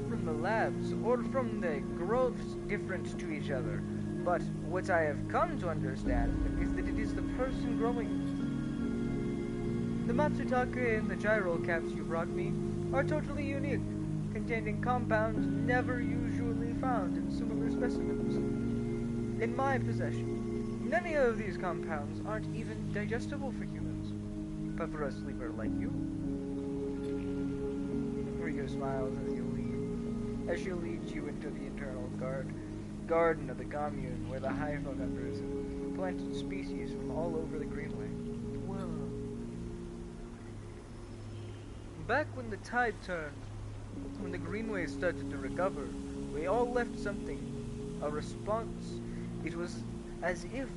from the labs, or from the groves different to each other. But what I have come to understand is that it is the person growing it. The Matsutake and the gyro caps you brought me are totally unique, containing compounds never usually found in similar specimens. In my possession, many of these compounds aren't even digestible for humans, but for a sleeper like you. Rio smiles as she leads you into the internal garden of the commune, where the Haifa members have planted species from all over the Greenway. Whoa. Back when the tide turned, when the Greenway started to recover, we all left something, a response. It was as if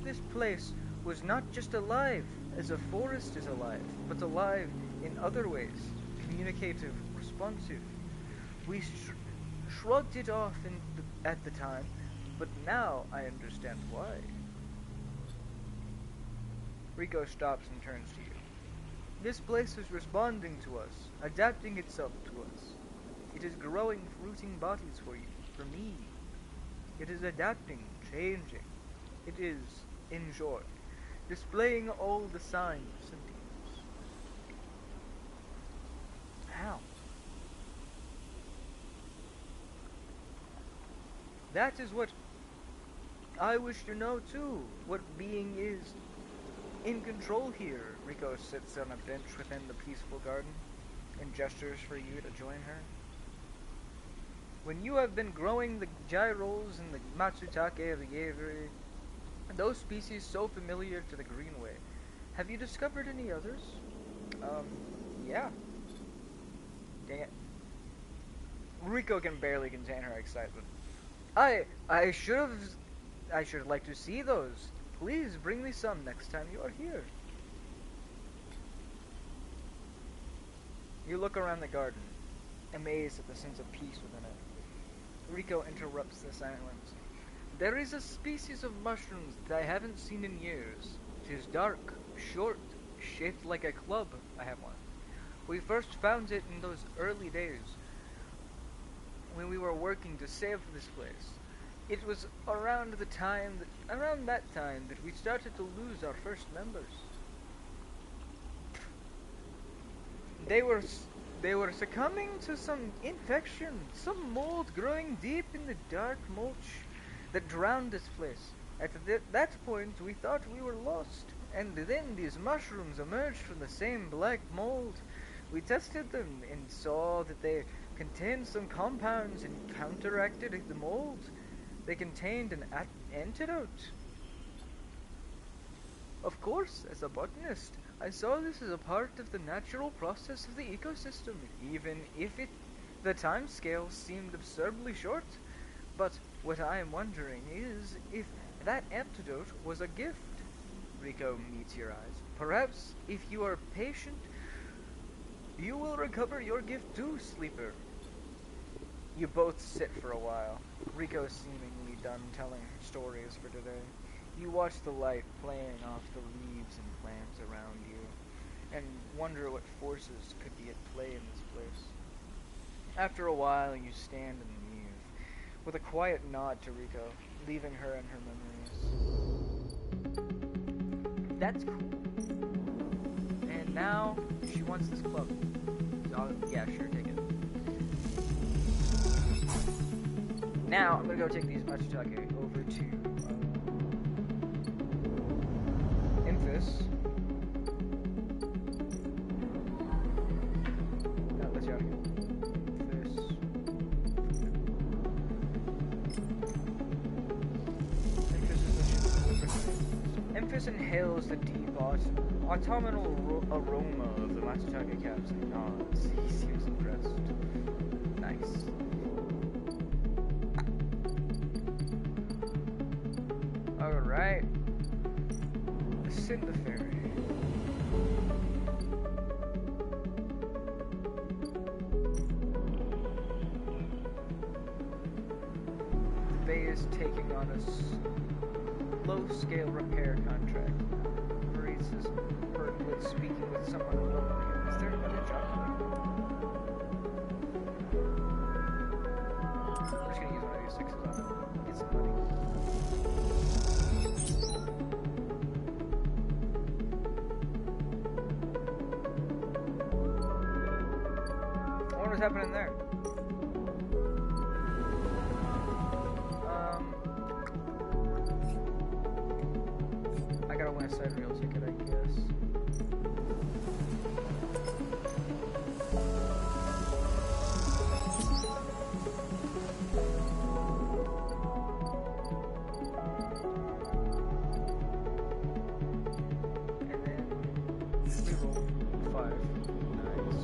this place was not just alive as a forest is alive, but alive in other ways, communicative, responsive. We shrugged it off at the time, but now I understand why. Rico stops and turns to you. This place is responding to us, adapting itself to us. It is growing fruiting bodies for you, for me. It is adapting, changing. It is, in short, displaying all the signs of sentience. How? That is what I wish to know too, what being is in control here. Rico sits on a bench within the peaceful garden and gestures for you to join her. When you have been growing the gyros and the Matsutake of the aviary, those species so familiar to the Greenway, have you discovered any others? Yeah. Dang it. Rico can barely contain her excitement. I should like to see those. Please bring me some next time you are here. You look around the garden, amazed at the sense of peace within it. Rico interrupts the silence. There is a species of mushrooms that I haven't seen in years. It is dark, short, shaped like a club. I have one. We first found it in those early days, when we were working to save this place. It was around that time that we started to lose our first members. They were succumbing to some infection, some mold growing deep in the dark mulch that drowned this place. At that point, we thought we were lost, and then these mushrooms emerged from the same black mold. We tested them and saw that contained some compounds and counteracted the mold. They contained an antidote. Of course, as a botanist, I saw this as a part of the natural process of the ecosystem, even if the time scale seemed absurdly short. But what I am wondering is if that antidote was a gift. Rico meets your eyes. Perhaps, if you are patient, you will recover your gift too, Sleeper. You both sit for a while. Rico is seemingly done telling her stories for today. You watch the light playing off the leaves and plants around you, and wonder what forces could be at play in this place. After a while, you stand and leave, with a quiet nod to Rico, leaving her in her memories. That's cool. And now, she wants this club. Oh, yeah, sure, take it. Now, I'm gonna go take these Matsutake over to Infus. No, let's go again. Infus inhales the deep autumnal aroma of the Matsutake caps and nods. He seems impressed. Nice. Alright. Ascend the ferry. The bay is taking on a low-scale repair contract. Maurice is heard speaking with someone lonely. Is there another job? I'm just gonna use one of these sixes on it. Get some money. I wonder what's happening there. I gotta win a side rail ticket, I guess. And then reroll 5. Nice.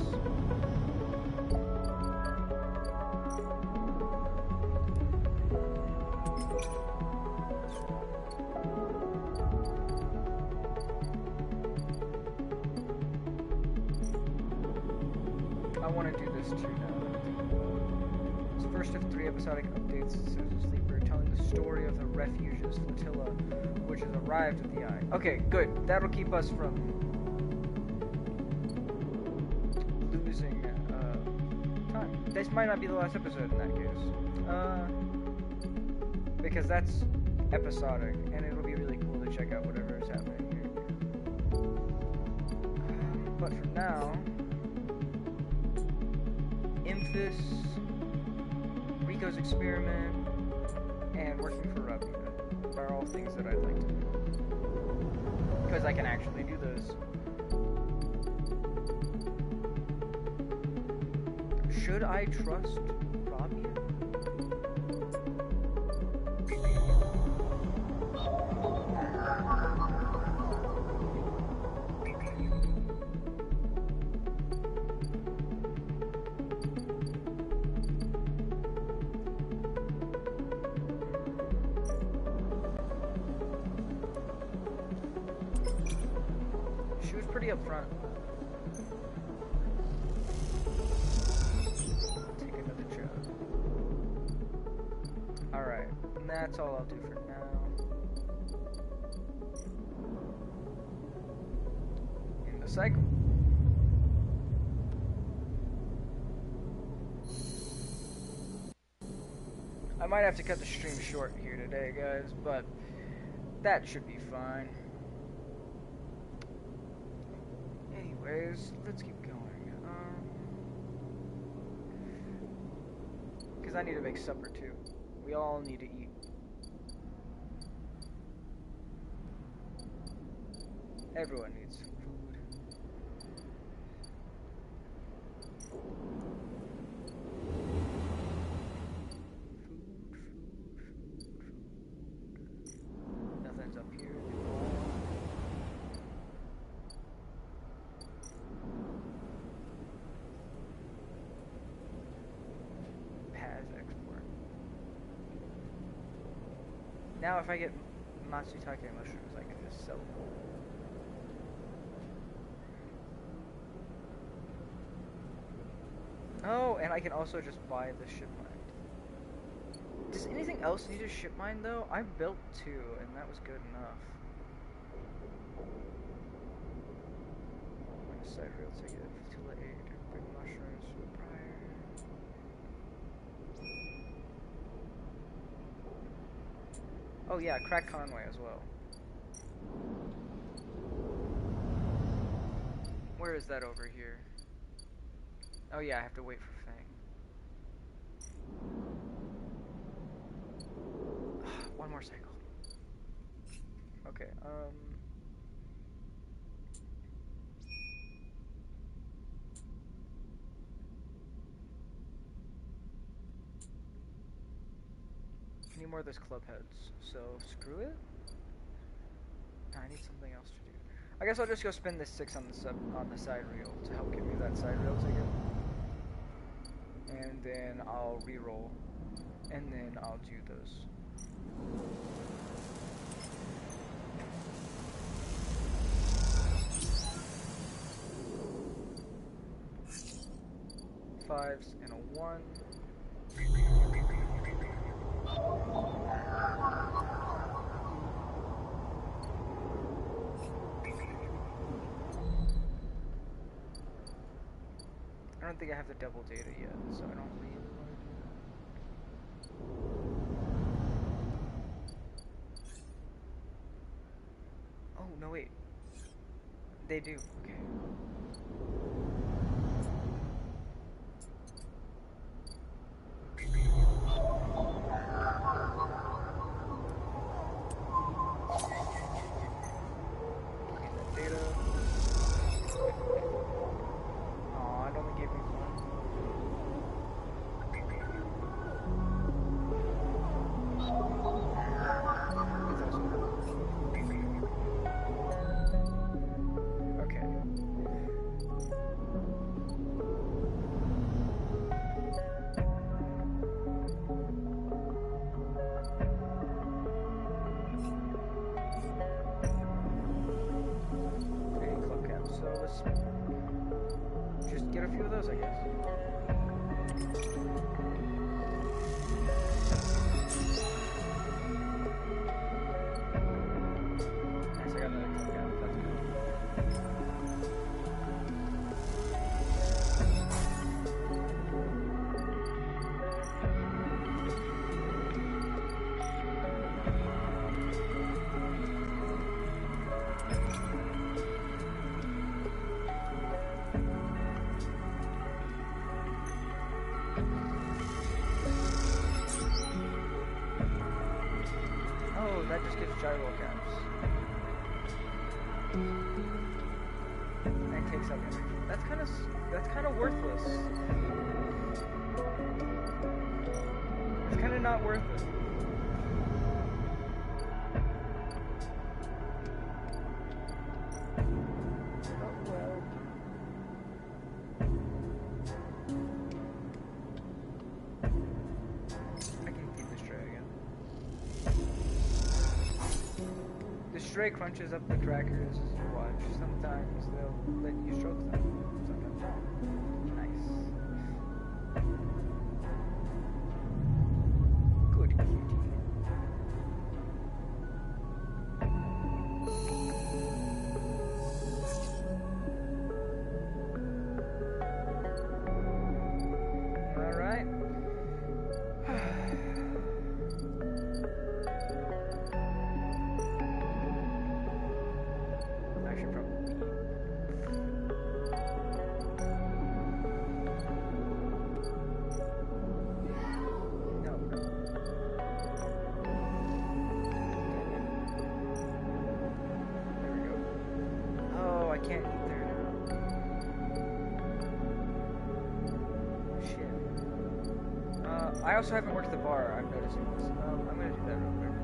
I want to do this too now. It's the first of 3 episodic updates to Citizen Sleeper, telling the story of the refuge's flotilla, which has arrived at the Eye. Okay, good. That'll keep us from losing time. This might not be the last episode in that case. Because that's episodic, and it'll be really cool to check out whatever is happening here. But for now, Infus, Rico's experiment, and working for Rabina are all things that I'd like to do. Because I can actually do this. Should I trust Rabia? She was pretty upfront. Take another job. Alright, and that's all I'll do for now. In the cycle. I might have to cut the stream short here today, guys, but that should be fine. Anyways, let's keep going. Because I need to make supper too. We all need to eat. Everyone needs food. Now if I get Matsutake mushrooms, I can just sell them. Oh, and I can also just buy the ship mine. Does anything else need a ship mine though? I built 2, and that was good enough. Side rail ticket, too late. Bring mushrooms to the prior. Oh yeah, crack Conway as well. Where is that over here? Oh yeah, I have to wait for Fang. One more cycle. Okay, I need more of those club heads, so screw it. I need something else to do. I guess I'll just go spend this 6 on the side reel to help give me that side reel ticket. And then I'll re-roll. And then I'll do those. Fives and a 1. I don't think I have the double data yet, so I don't really want to do that. Oh, no wait. They do, okay. Just get a few of those, I guess. Nice, I got another club cap. That's good. That just gives gyro caps. And takes up energy. That's kind of worthless. It's kind of not worth it. Oh well. I can keep this tray again. The stray crunches up the crackers as you watch. Sometimes they'll let you stroke them. Sometimes not. Nice. Good cutie. Alright. Can't eat there now. Shit. I also haven't worked the bar, I'm noticing this. I'm gonna do that real quick.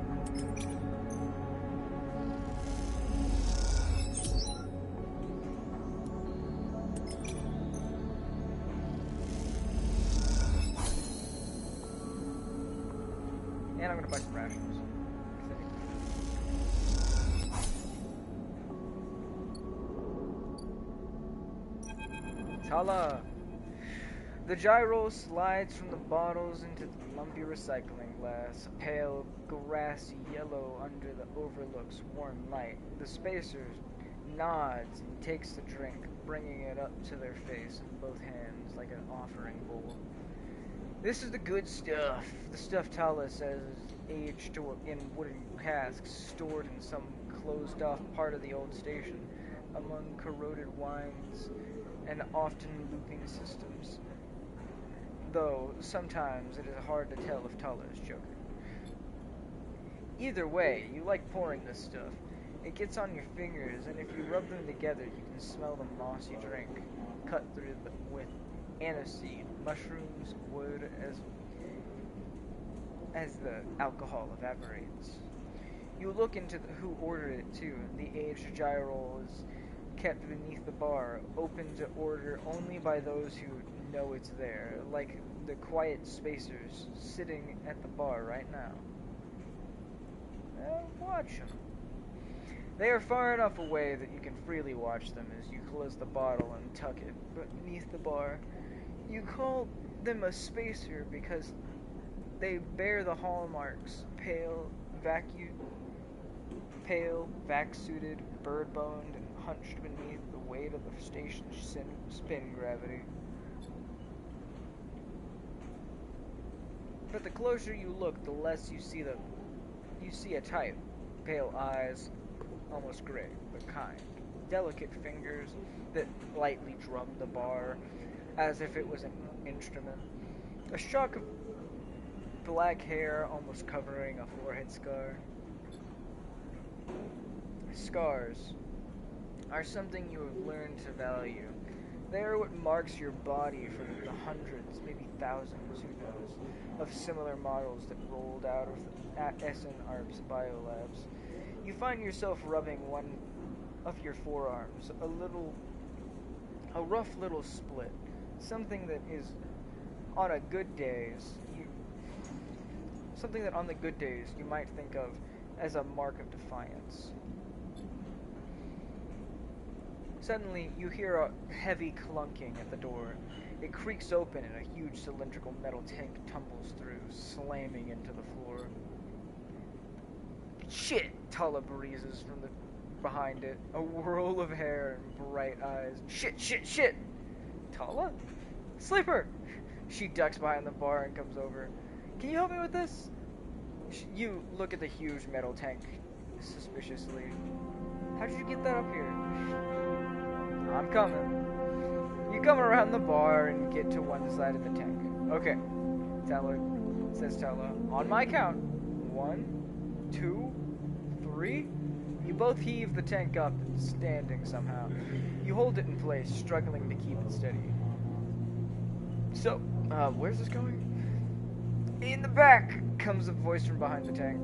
And I'm gonna buy some rations. Because Tala! The gyro slides from the bottles into the lumpy recycling glass, a pale, grassy yellow under the overlook's warm light. The spacer nods and takes the drink, bringing it up to their face in both hands like an offering bowl. This is the good stuff. The stuff Tala says is aged in wooden casks stored in some closed-off part of the old station, among corroded wines and often looping systems. Though sometimes it is hard to tell if Tala is joking. Either way, you like pouring this stuff. It gets on your fingers, and if you rub them together, you can smell the mossy drink, cut through with aniseed, mushrooms, wood, as the alcohol evaporates. You look into who ordered it too. The aged gyro is kept beneath the bar, open to order only by those who know it's there, like the quiet spacers sitting at the bar right now. Watch them. They are far enough away that you can freely watch them as you close the bottle and tuck it beneath the bar. You call them a spacer because they bear the hallmarks: pale, vac-suited, bird-boned, and hunched beneath the weight of the station's spin gravity. But the closer you look, the less you see a type. Pale eyes, almost gray, but kind. Delicate fingers that lightly drum the bar as if it was an instrument. A shock of black hair almost covering a forehead scar. Scars are something you have learned to value. They are what marks your body for the hundreds, maybe thousands, who knows, of similar models that rolled out of the SNARP's biolabs. You find yourself rubbing one of your forearms, a rough little split, something that is on a good days, something that on the good days you might think of as a mark of defiance. Suddenly, you hear a heavy clunking at the door. It creaks open and a huge cylindrical metal tank tumbles through, slamming into the floor. Shit! Tala breezes from behind it, a whirl of hair and bright eyes. Shit! Tala? Sleeper! She ducks behind the bar and comes over. Can you help me with this? You look at the huge metal tank suspiciously. How did you get that up here? I'm coming. You come around the bar and get to one side of the tank. Okay, says Tala. On my count. 1, 2, 3. You both heave the tank up, standing somehow. You hold it in place, struggling to keep it steady. So, where's this going? In the back, comes a voice from behind the tank.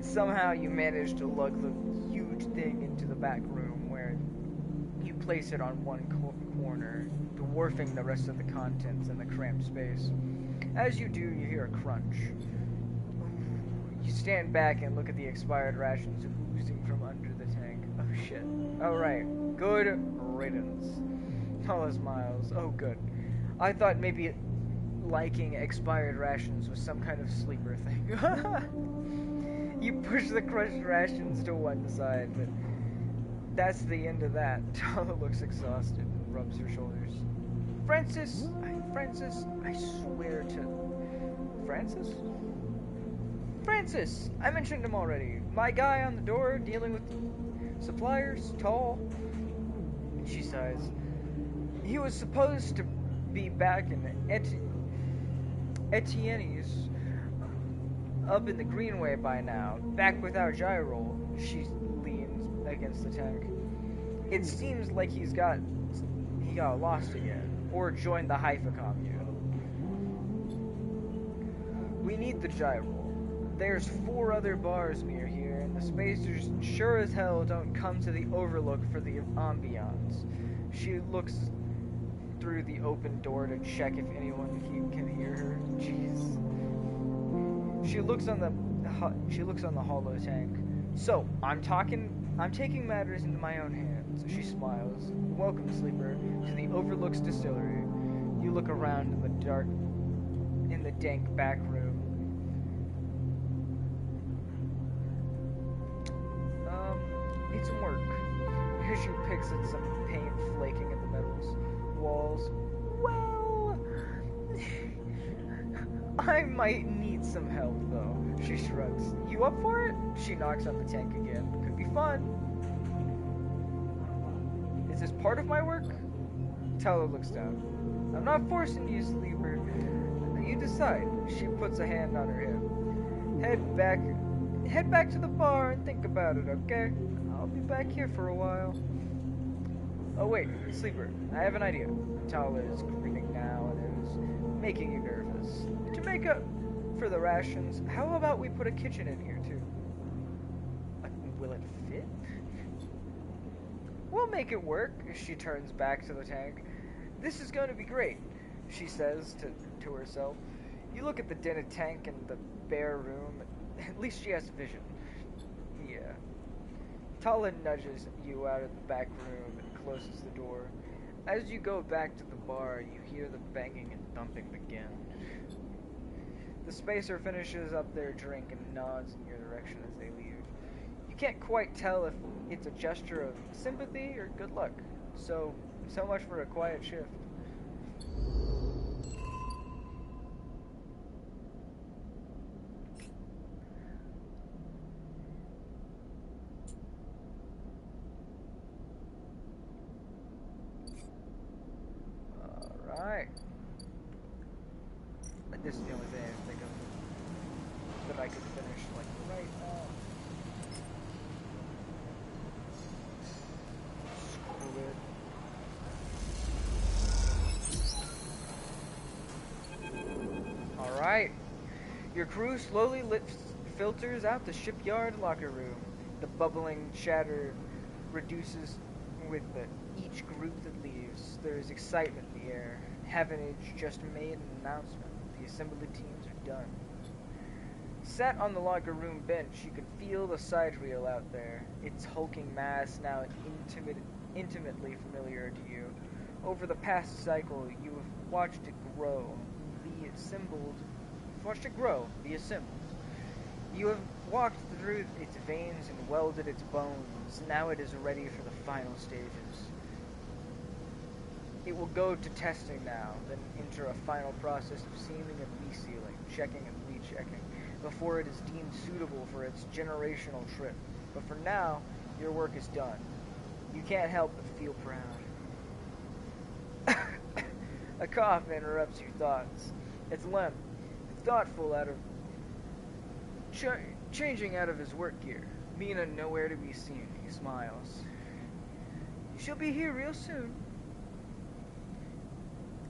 Somehow you manage to lug the huge thing into the back room, where you place it on one corner, dwarfing the rest of the contents in the cramped space. As you do, you hear a crunch. You stand back and look at the expired rations oozing from under the tank. Oh shit. Alright. Good riddance. Tala smiles. Oh good. I thought maybe liking expired rations was some kind of sleeper thing. You push the crushed rations to one side, but that's the end of that. Tala looks exhausted and rubs her shoulders. Francis, I swear to... Francis! I mentioned him already. My guy on the door dealing with suppliers, tall. She sighs. He was supposed to be back in Etienne's up in the Greenway by now, back without gyro. She leans against the tank. It seems like he got lost again, or joined the Haifa commune. We need the gyro. There's 4 other bars near here, and the spacers sure as hell don't come to the overlook for the ambiance. She looks through the open door to check if anyone can hear her. Jeez. She looks on the hollow tank. So, I'm talking I'm taking matters into my own hands, she smiles. Welcome, sleeper, to the Overlook's distillery. You look around in the dank back room. Need some work. She picks at some paint flaking in the metals walls. Well, I might need some help, though. She shrugs. You up for it? She knocks on the tank again. Could be fun. Is this part of my work? Tyler looks down. I'm not forcing you, sleeper. You decide. She puts a hand on her hip. Head back to the bar and think about it, okay? I'll be back here for a while. Oh wait, sleeper, I have an idea. Tala is grinning now and is making you nervous. To make up for the rations, how about we put a kitchen in here too? Will it fit? We'll make it work. She turns back to the tank. This is going to be great, she says to herself. You look at the dented tank and the bare room. At least she has vision. Yeah. Tala nudges you out of the back room and closes the door. As you go back to the bar, you hear the banging and thumping begin. The spacer finishes up their drink and nods in your direction as they leave. You can't quite tell if it's a gesture of sympathy or good luck. So much for a quiet shift. Alright. This is the only thing I can think of that I could finish, like, right now. Screw it. Alright. Your crew slowly filters out the shipyard locker room. The bubbling chatter reduces with each group that leaves. There is excitement in the air. Havenage just made an announcement. The assembly teams are done. Sat on the locker room bench, you can feel the side reel out there. Its hulking mass now intimately familiar to you. Over the past cycle, you have watched it grow, be assembled. You have walked through its veins and welded its bones. Now it is ready for the final stages. It will go to testing now, then enter a final process of seaming and resealing, checking and rechecking, before it is deemed suitable for its generational trip. But for now, your work is done. You can't help but feel proud. A cough interrupts your thoughts. It's Lem, thoughtful out of changing out of his work gear. Mina nowhere to be seen. He smiles. She'll be here real soon.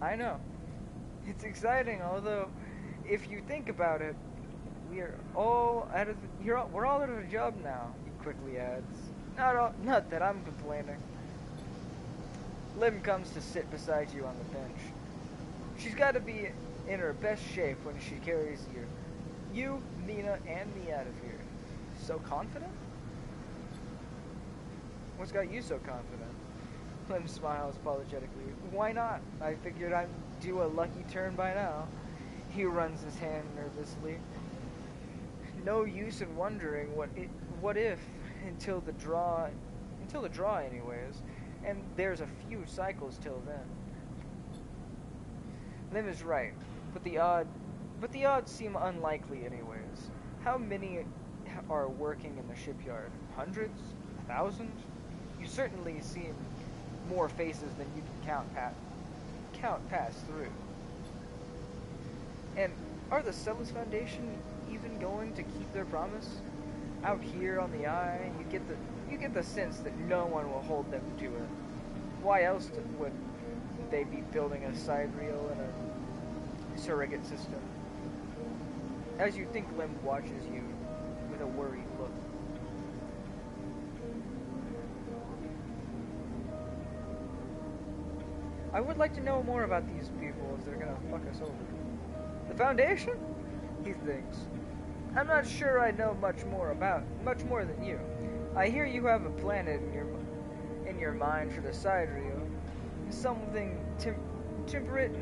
I know. It's exciting, although, if you think about it, we're all out of a job now. He quickly adds. Not that I'm complaining. Lim comes to sit beside you on the bench. She's got to be in her best shape when she carries you, Mina, and me out of here. So confident? What's got you so confident? Lim smiles apologetically. Why not? I figured I'd do a lucky turn by now. He runs his hand nervously. No use in wondering what if until the draw anyways. And there's a few cycles till then. Lim is right, but the odds seem unlikely anyways. How many are working in the shipyard? Hundreds? 1,000? You certainly seem more faces than you can count pass through. And are the Celis Foundation even going to keep their promise? Out here on the Eye, you get the sense that no one will hold them to it. Why else would they be building a side reel and a surrogate system? As you think, Lim watches you with a worried look. I would like to know more about these people if they're gonna fuck us over. The Foundation? He thinks. I'm not sure I know much more than you. I hear you have a planet in your mind for the sidereal. Something temperate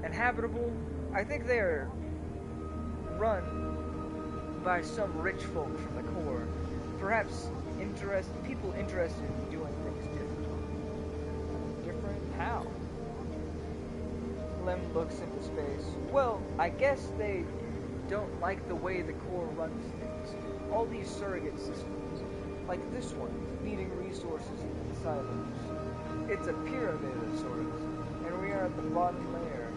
and habitable. I think they are run by some rich folk from the core. Perhaps people interested in doing things different. Different? How? Lem looks into space. Well, I guess they don't like the way the core runs things. All these surrogate systems, like this one, feeding resources into the silos. It's a pyramid of sorts, and we are at the bottom layer.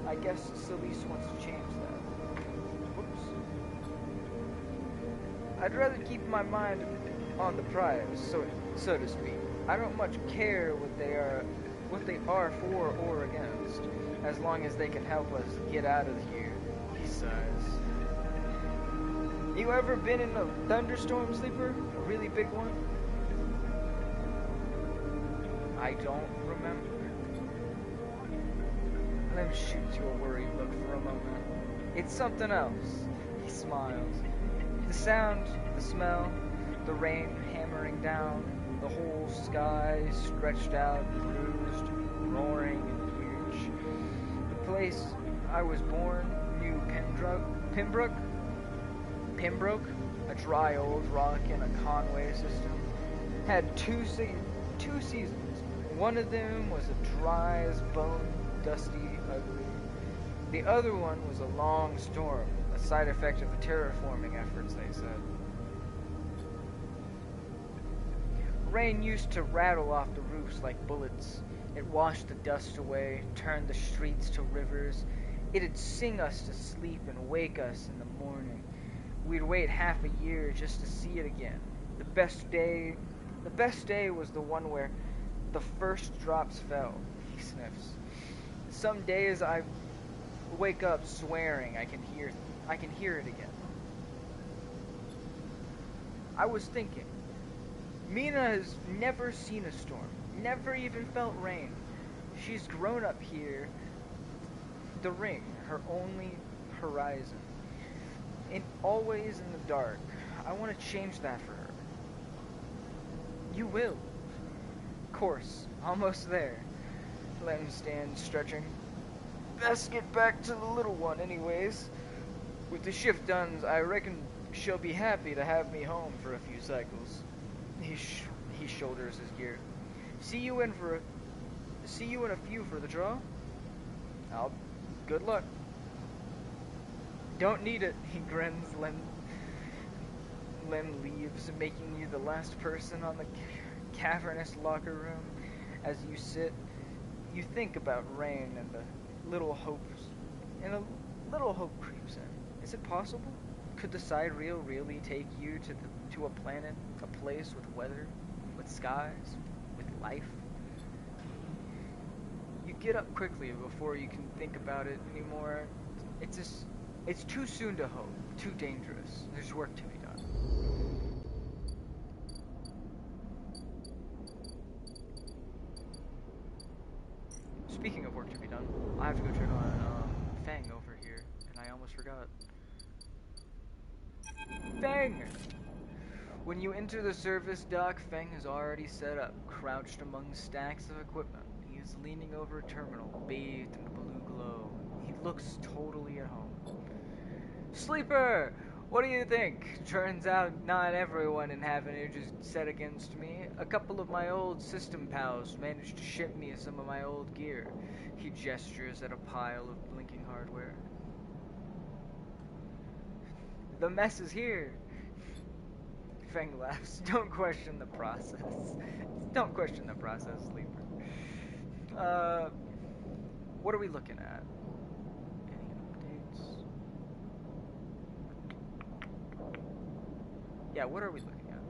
I guess Celeste wants to change that. Whoops. I'd rather keep my mind on the prize, so to speak. I don't much care what they are for or against, as long as they can help us get out of here. He sighs. You ever been in a thunderstorm, Sleeper? A really big one? I don't remember. Lem shoots you a worried look for a moment. It's something else. He smiles. The sound, the smell, the rain hammering down, the whole sky stretched out and bruised, roaring and huge. The place I was born, New Pembroke, a dry old rock in a Conway system, had two seasons. One of them was a dry as bone, dusty, ugly. The other one was a long storm, a side effect of the terraforming efforts, they said. Rain used to rattle off the roofs like bullets. It washed the dust away, turned the streets to rivers. It'd sing us to sleep and wake us in the morning. We'd wait half a year just to see it again. The best day was the one where the first drops fell. He sniffs. Some days I wake up swearing I can hear it again. I was thinking, Mina has never seen a storm, never even felt rain. She's grown up here, the ring, her only horizon. And always in the dark. I want to change that for her. You will. Of course, almost there. Lem stands stretching. Best get back to the little one anyways. With the shift done, I reckon she'll be happy to have me home for a few cycles. He shoulders his gear. See you in a few for the draw. Good luck. Don't need it, he grins. Lem leaves, making you the last person on the cavernous locker room. As you sit, you think about rain and a little hope creeps in. Is it possible? Could the sidereal really take you to a planet, a place with weather, with skies, with life? You get up quickly before you can think about it anymore. It's too soon to hope, too dangerous. There's work to be done. Speaking of work to be done, I have to go check on Fang over here, and I almost forgot. Fang! When you enter the service dock, Feng is already set up, crouched among stacks of equipment. He is leaning over a terminal, bathed in the blue glow. He looks totally at home. Sleeper! What do you think? Turns out not everyone in Havenage is set against me. A couple of my old system pals managed to ship me some of my old gear. He gestures at a pile of blinking hardware. The mess is here. Feng laughs. Don't question the process. Don't question the process, Sleeper. What are we looking at? Any updates? Yeah, what are we looking at?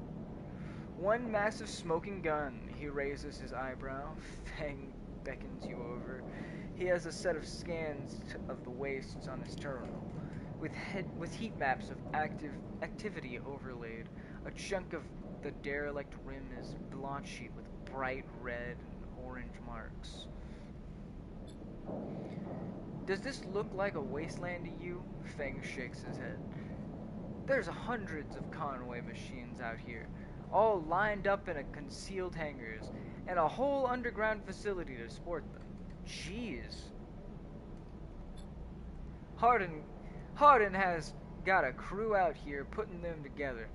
One massive smoking gun. He raises his eyebrow. Feng beckons you over. He has a set of scans of the wastes on his terminal, with heat maps of activity overlaid. A chunk of the derelict rim is blotchy with bright red and orange marks. Does this look like a wasteland to you? Feng shakes his head. There's hundreds of Conway machines out here, all lined up in a concealed hangars, and a whole underground facility to support them. Jeez. Hardin, Hardin has got a crew out here putting them together.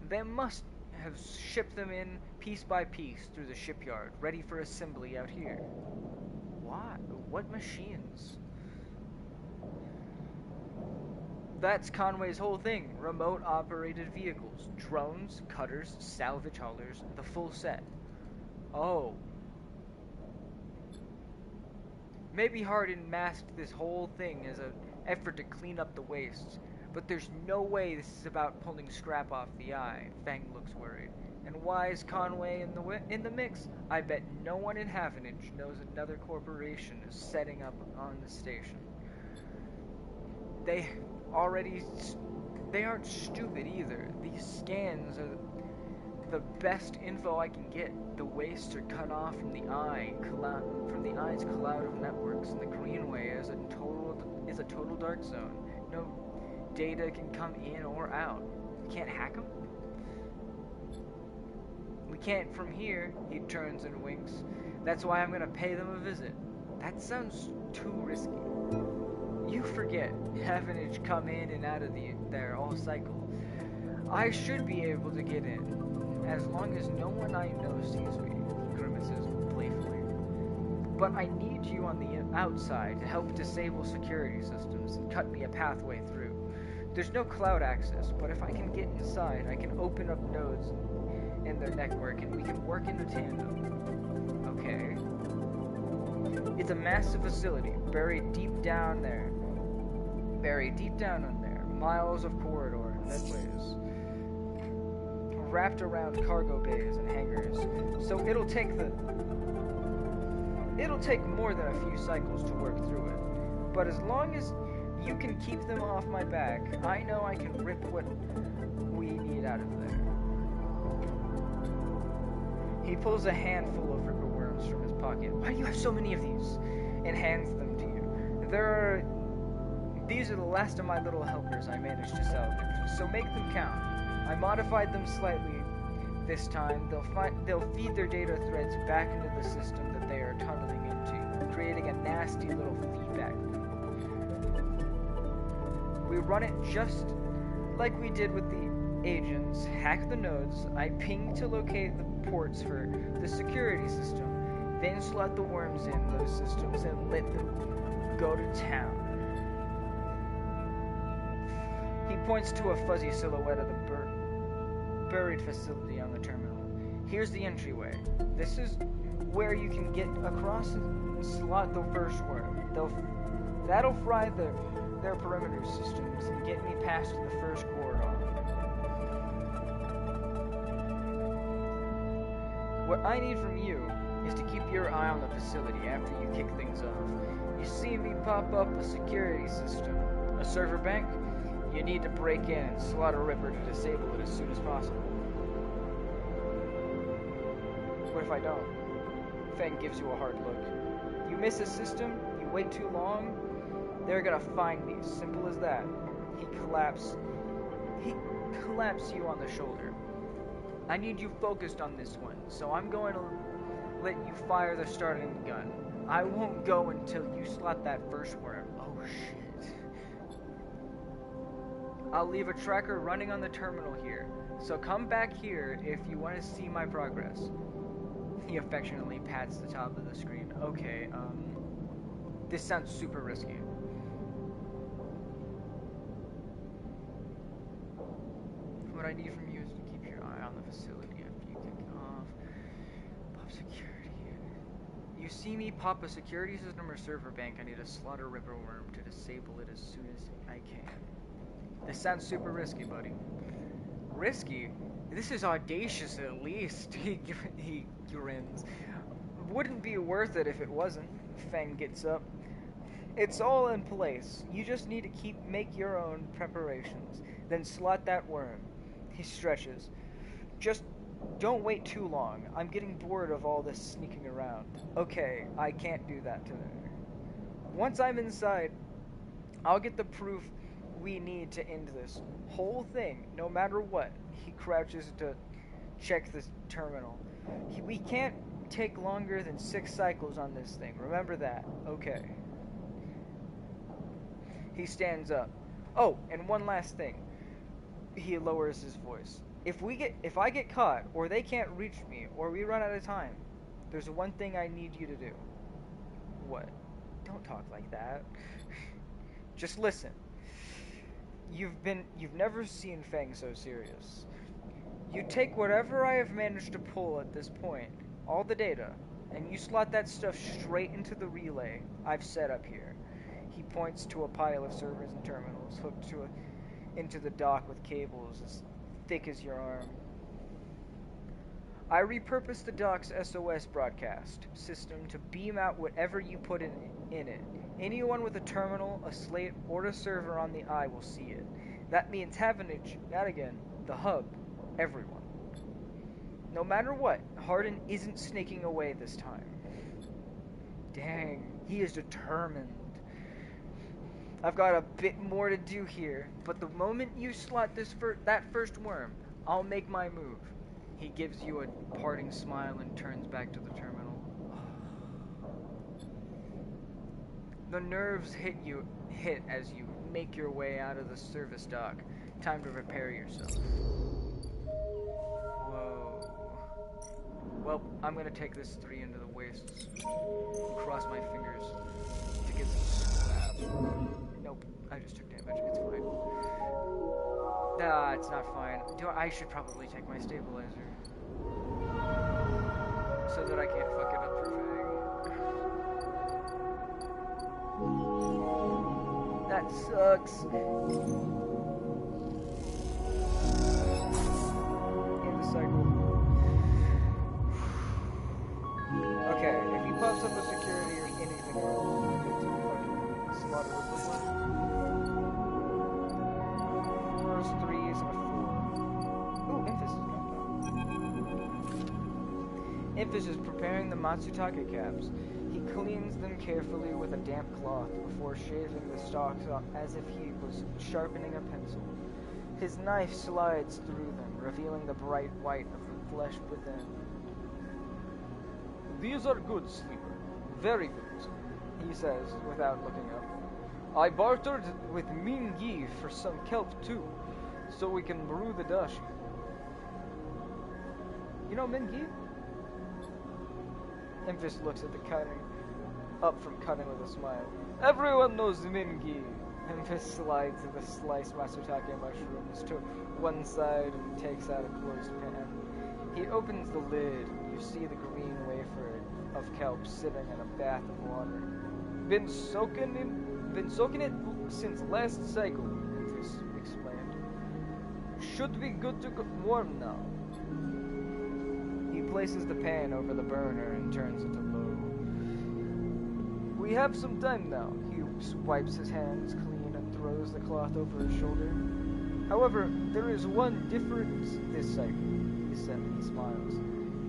They must have shipped them in piece by piece through the shipyard, ready for assembly out here. Why? What machines? That's Conway's whole thing. Remote operated vehicles, drones, cutters, salvage haulers, the full set. Oh. Maybe Hardin masked this whole thing as an effort to clean up the wastes, but there's no way this is about pulling scrap off the eye. Fang looks worried. And why is Conway in the mix? I bet no one in Half an Inch knows another corporation is setting up on the station. They aren't stupid either. These scans are the best info I can get. The wastes are cut off from the eye's cloud of networks, and the Greenway is a total dark zone. No data can come in or out. Can't hack them? We can't from here. He turns and winks. That's why I'm gonna pay them a visit. That sounds too risky. You forget. Half an Inch come in and out of there all cycle. I should be able to get in, as long as no one I know sees me, he grimaces playfully. But I need you on the outside to help disable security systems and cut me a pathway through. There's no cloud access, but if I can get inside, I can open up nodes in their network and we can work in a tandem. Okay. It's a massive facility, buried deep down there. Miles of corridor and netways, wrapped around cargo bays and hangars. So it'll take more than a few cycles to work through it. But as long as you can keep them off my back, I know I can rip what we need out of there. He pulls a handful of ripper worms from his pocket. Why do you have so many of these? And hands them to you. These are the last of my little helpers I managed to salvage, so make them count. I modified them slightly this time. They'll feed their data threads back into the system that they are tunneling into, creating a nasty little feedback loop. We run it just like we did with the agents, hack the nodes, I ping to locate the ports for the security system, then slot the worms in those systems and let them go to town. He points to a fuzzy silhouette of the buried facility on the terminal. Here's the entryway. This is where you can get across and slot the first worm. That'll fry their perimeter systems and get me past the first corridor. What I need from you is to keep your eye on the facility after you kick things off. You see me pop up a security system, a server bank? You need to break in and slot a ripper to disable it as soon as possible. What if I don't? Fang gives you a hard look. You miss a system, you wait too long, they're gonna find me. Simple as that. He claps you on the shoulder. I need you focused on this one, so I'm going to let you fire the starting gun. I won't go until you slot that first worm. Oh shit. I'll leave a tracker running on the terminal here, so come back here if you want to see my progress. He affectionately pats the top of the screen. Okay, this sounds super risky. What I need from you is to keep your eye on the facility after you kick it off. Pop security. You see me pop a security system or server bank, I need to slot a ripper worm to disable it as soon as I can. This sounds super risky, buddy. Risky? This is audacious at least. He grins. Wouldn't be worth it if it wasn't. Fang gets up. It's all in place. You just need to make your own preparations. Then slot that worm. He stretches. Just don't wait too long. I'm getting bored of all this sneaking around. Okay, I can't do that today. Once I'm inside, I'll get the proof we need to end this whole thing, no matter what. He crouches check the terminal. We can't take longer than 6 cycles on this thing. Remember that. Okay. He stands up. Oh, and one last thing. He lowers his voice. If I get caught, or they can't reach me, or we run out of time, there's one thing I need you to do. What? Don't talk like that. Just listen. You've never seen Fang so serious. You take whatever I have managed to pull at this point, all the data, and you slot that stuff straight into the relay I've set up here. He points to a pile of servers and terminals hooked into the dock with cables as thick as your arm. I repurposed the dock's SOS broadcast system to beam out whatever you put in it. Anyone with a terminal, a slate, or a server on the eye will see it. That means the hub, everyone. No matter what, Hardin isn't sneaking away this time. Dang, he is determined. I've got a bit more to do here, but the moment you slot that first worm, I'll make my move. He gives you a parting smile and turns back to the terminal. The nerves hit as you make your way out of the service dock. Time to prepare yourself. Whoa. Well, I'm gonna take this 3 into the wastes. Cross my fingers to get some slap. Nope, I just took damage. It's fine. Nah, it's not fine. I should probably take my stabilizer. So that I can't fuck it up for Fang. That sucks. End the cycle. Okay, if he pops up a security or anything else, I get to fucking slaughter with this one. 4s, 3s, and a 4. Ooh, Emphas is dropped off. Emphas is preparing the Matsutake caps. He cleans them carefully with a damp cloth before shaving the stalks off as if he was sharpening a pencil. His knife slides through them, revealing the bright white of the flesh within. "These are good, Sleeper. Very good," he says, without looking up. "I bartered with Min Yi for some kelp, too, so we can brew the dashi." You know Min Yi? Emphas looks at the up from cutting with a smile. "Everyone knows Min Yi." Emphas slides the sliced Matsutake mushrooms to one side and takes out a closed pan. He opens the lid. You see the green wafer of kelp sitting in a bath of water. Been soaking it since last cycle," Emphas explained. "Should be good to go warm now." He places the pan over the burner and turns it to low. "We have some time now." He wipes his hands clean and throws the cloth over his shoulder. "However, there is one difference this cycle," he said. He smiles.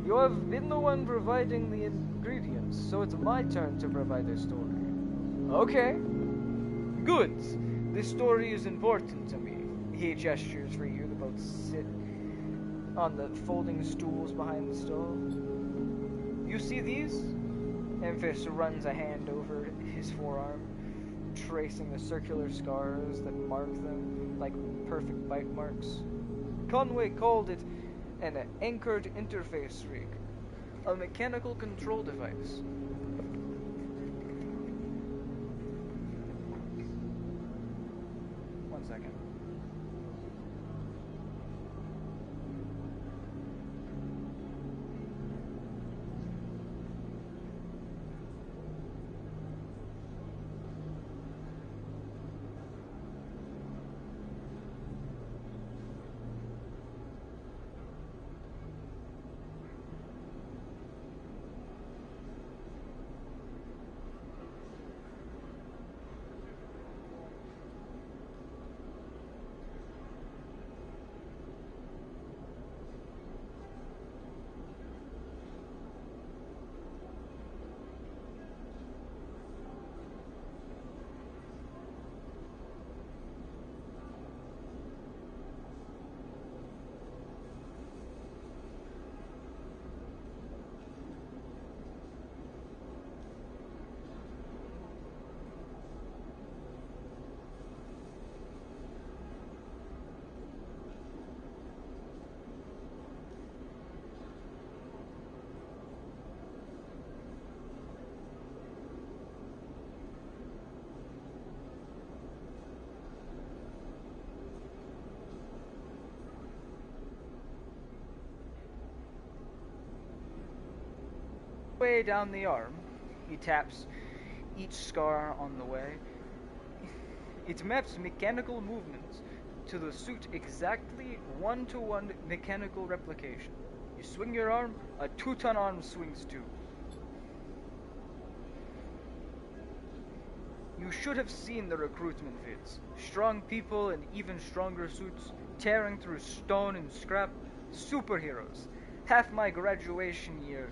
"You have been the one providing the ingredients, so it's my turn to provide the story." "Okay. Good. This story is important to me." He gestures for you to both sit on the folding stools behind the stall. "You see these?" Emphas runs a hand over his forearm, tracing the circular scars that mark them like perfect bite marks. Conway called it an anchored interface rig, a mechanical control device. One second. Way down the arm, he taps each scar on the way. It maps mechanical movements to the suit exactly one-to-one mechanical replication. You swing your arm, a 2-ton arm swings too. You should have seen the recruitment vids. Strong people in even stronger suits, tearing through stone and scrap. Superheroes. Half my graduation year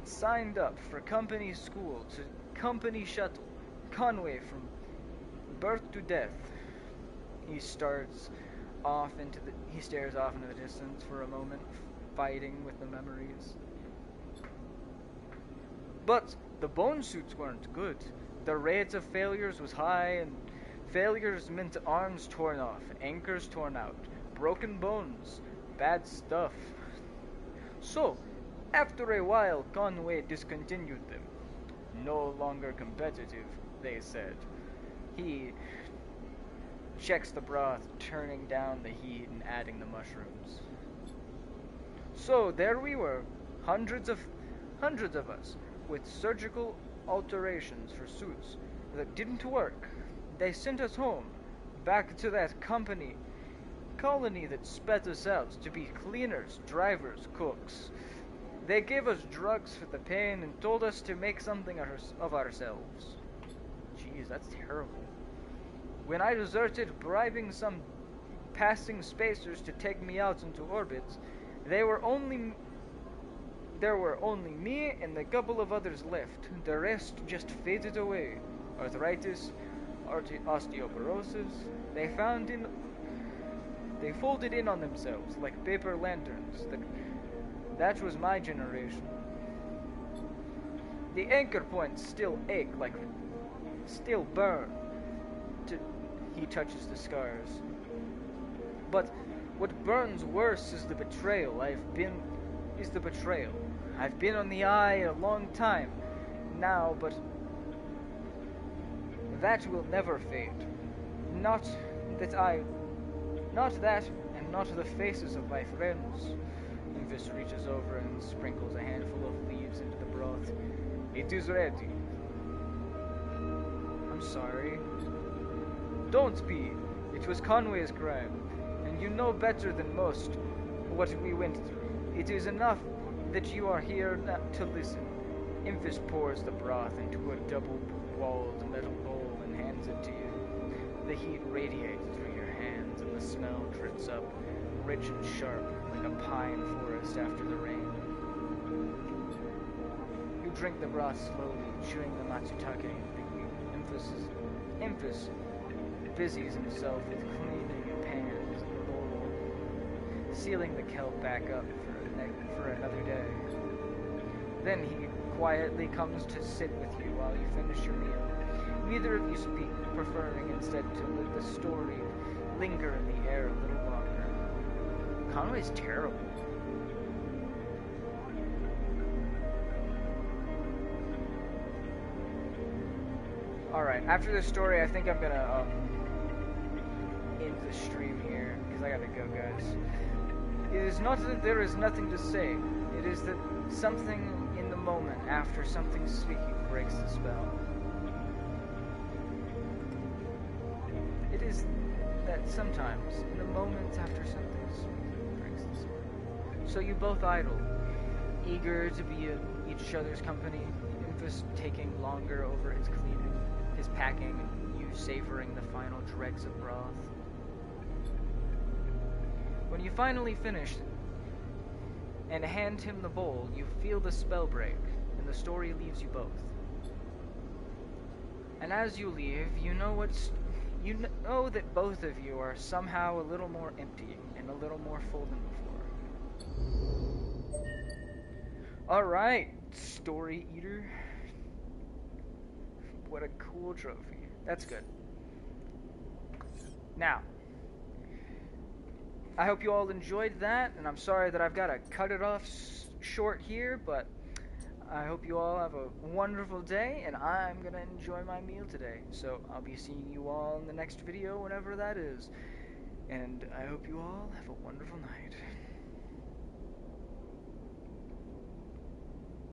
signed up for company school to company shuttle. Conway from birth to death. He stares off into the distance for a moment, fighting with the memories. But the bone suits weren't good. The rate of failures was high, and failures meant arms torn off, anchors torn out, broken bones, bad stuff. So, after a while, Conway discontinued them. No longer competitive, they said. He checks the broth, turning down the heat and adding the mushrooms. So there we were, hundreds of us, with surgical alterations for suits that didn't work. They sent us home, back to that colony that spat us out to be cleaners, drivers, cooks. They gave us drugs for the pain and told us to make something of ourselves. Jeez, that's terrible. When I deserted, bribing some passing spacers to take me out into orbit, there were only me and a couple of others left. The rest just faded away. Arthritis, osteoporosis. They folded in on themselves like paper lanterns. That was my generation. The anchor points still ache, still burn. He touches the scars. But what burns worse is the betrayal. I've been on the eye a long time now, but that will never fade. Not that, and not the faces of my friends. Invis reaches over and sprinkles a handful of leaves into the broth. It is ready. I'm sorry. Don't be. It was Conway's crime, and you know better than most what we went through. It is enough that you are here to listen. Invis pours the broth into a double-walled metal bowl and hands it to you. The heat radiates through your hands, and the smell drifts up, rich and sharp, like a pine forest after the rain. You drink the broth slowly, chewing the matsutake. Invis busies himself with cleaning pans and the bowl, sealing the kelp back up for another day. Then he quietly comes to sit with you while you finish your meal. Neither of you speak, preferring instead to let the story linger in the air a little longer. Conway's terrible. Alright, after this story, I think I'm gonna, end the stream here, because I gotta go, guys. It is not that there is nothing to say. It is that something in the moment after something speaking breaks the spell. It is that sometimes, in the moments after something speaking breaks the spell. So you both idle, eager to be in each other's company, Invis taking longer over his cleaning, his packing, and you savoring the final dregs of broth. When you finally finish and hand him the bowl, you feel the spell break, and the story leaves you both. And as you leave, you know that both of you are somehow a little more empty and a little more full than before. Alright, story eater. What a cool trophy. That's good. Now, I hope you all enjoyed that, and I'm sorry that I've got to cut it off short here, but I hope you all have a wonderful day, and I'm going to enjoy my meal today. So I'll be seeing you all in the next video, whenever that is. And I hope you all have a wonderful night.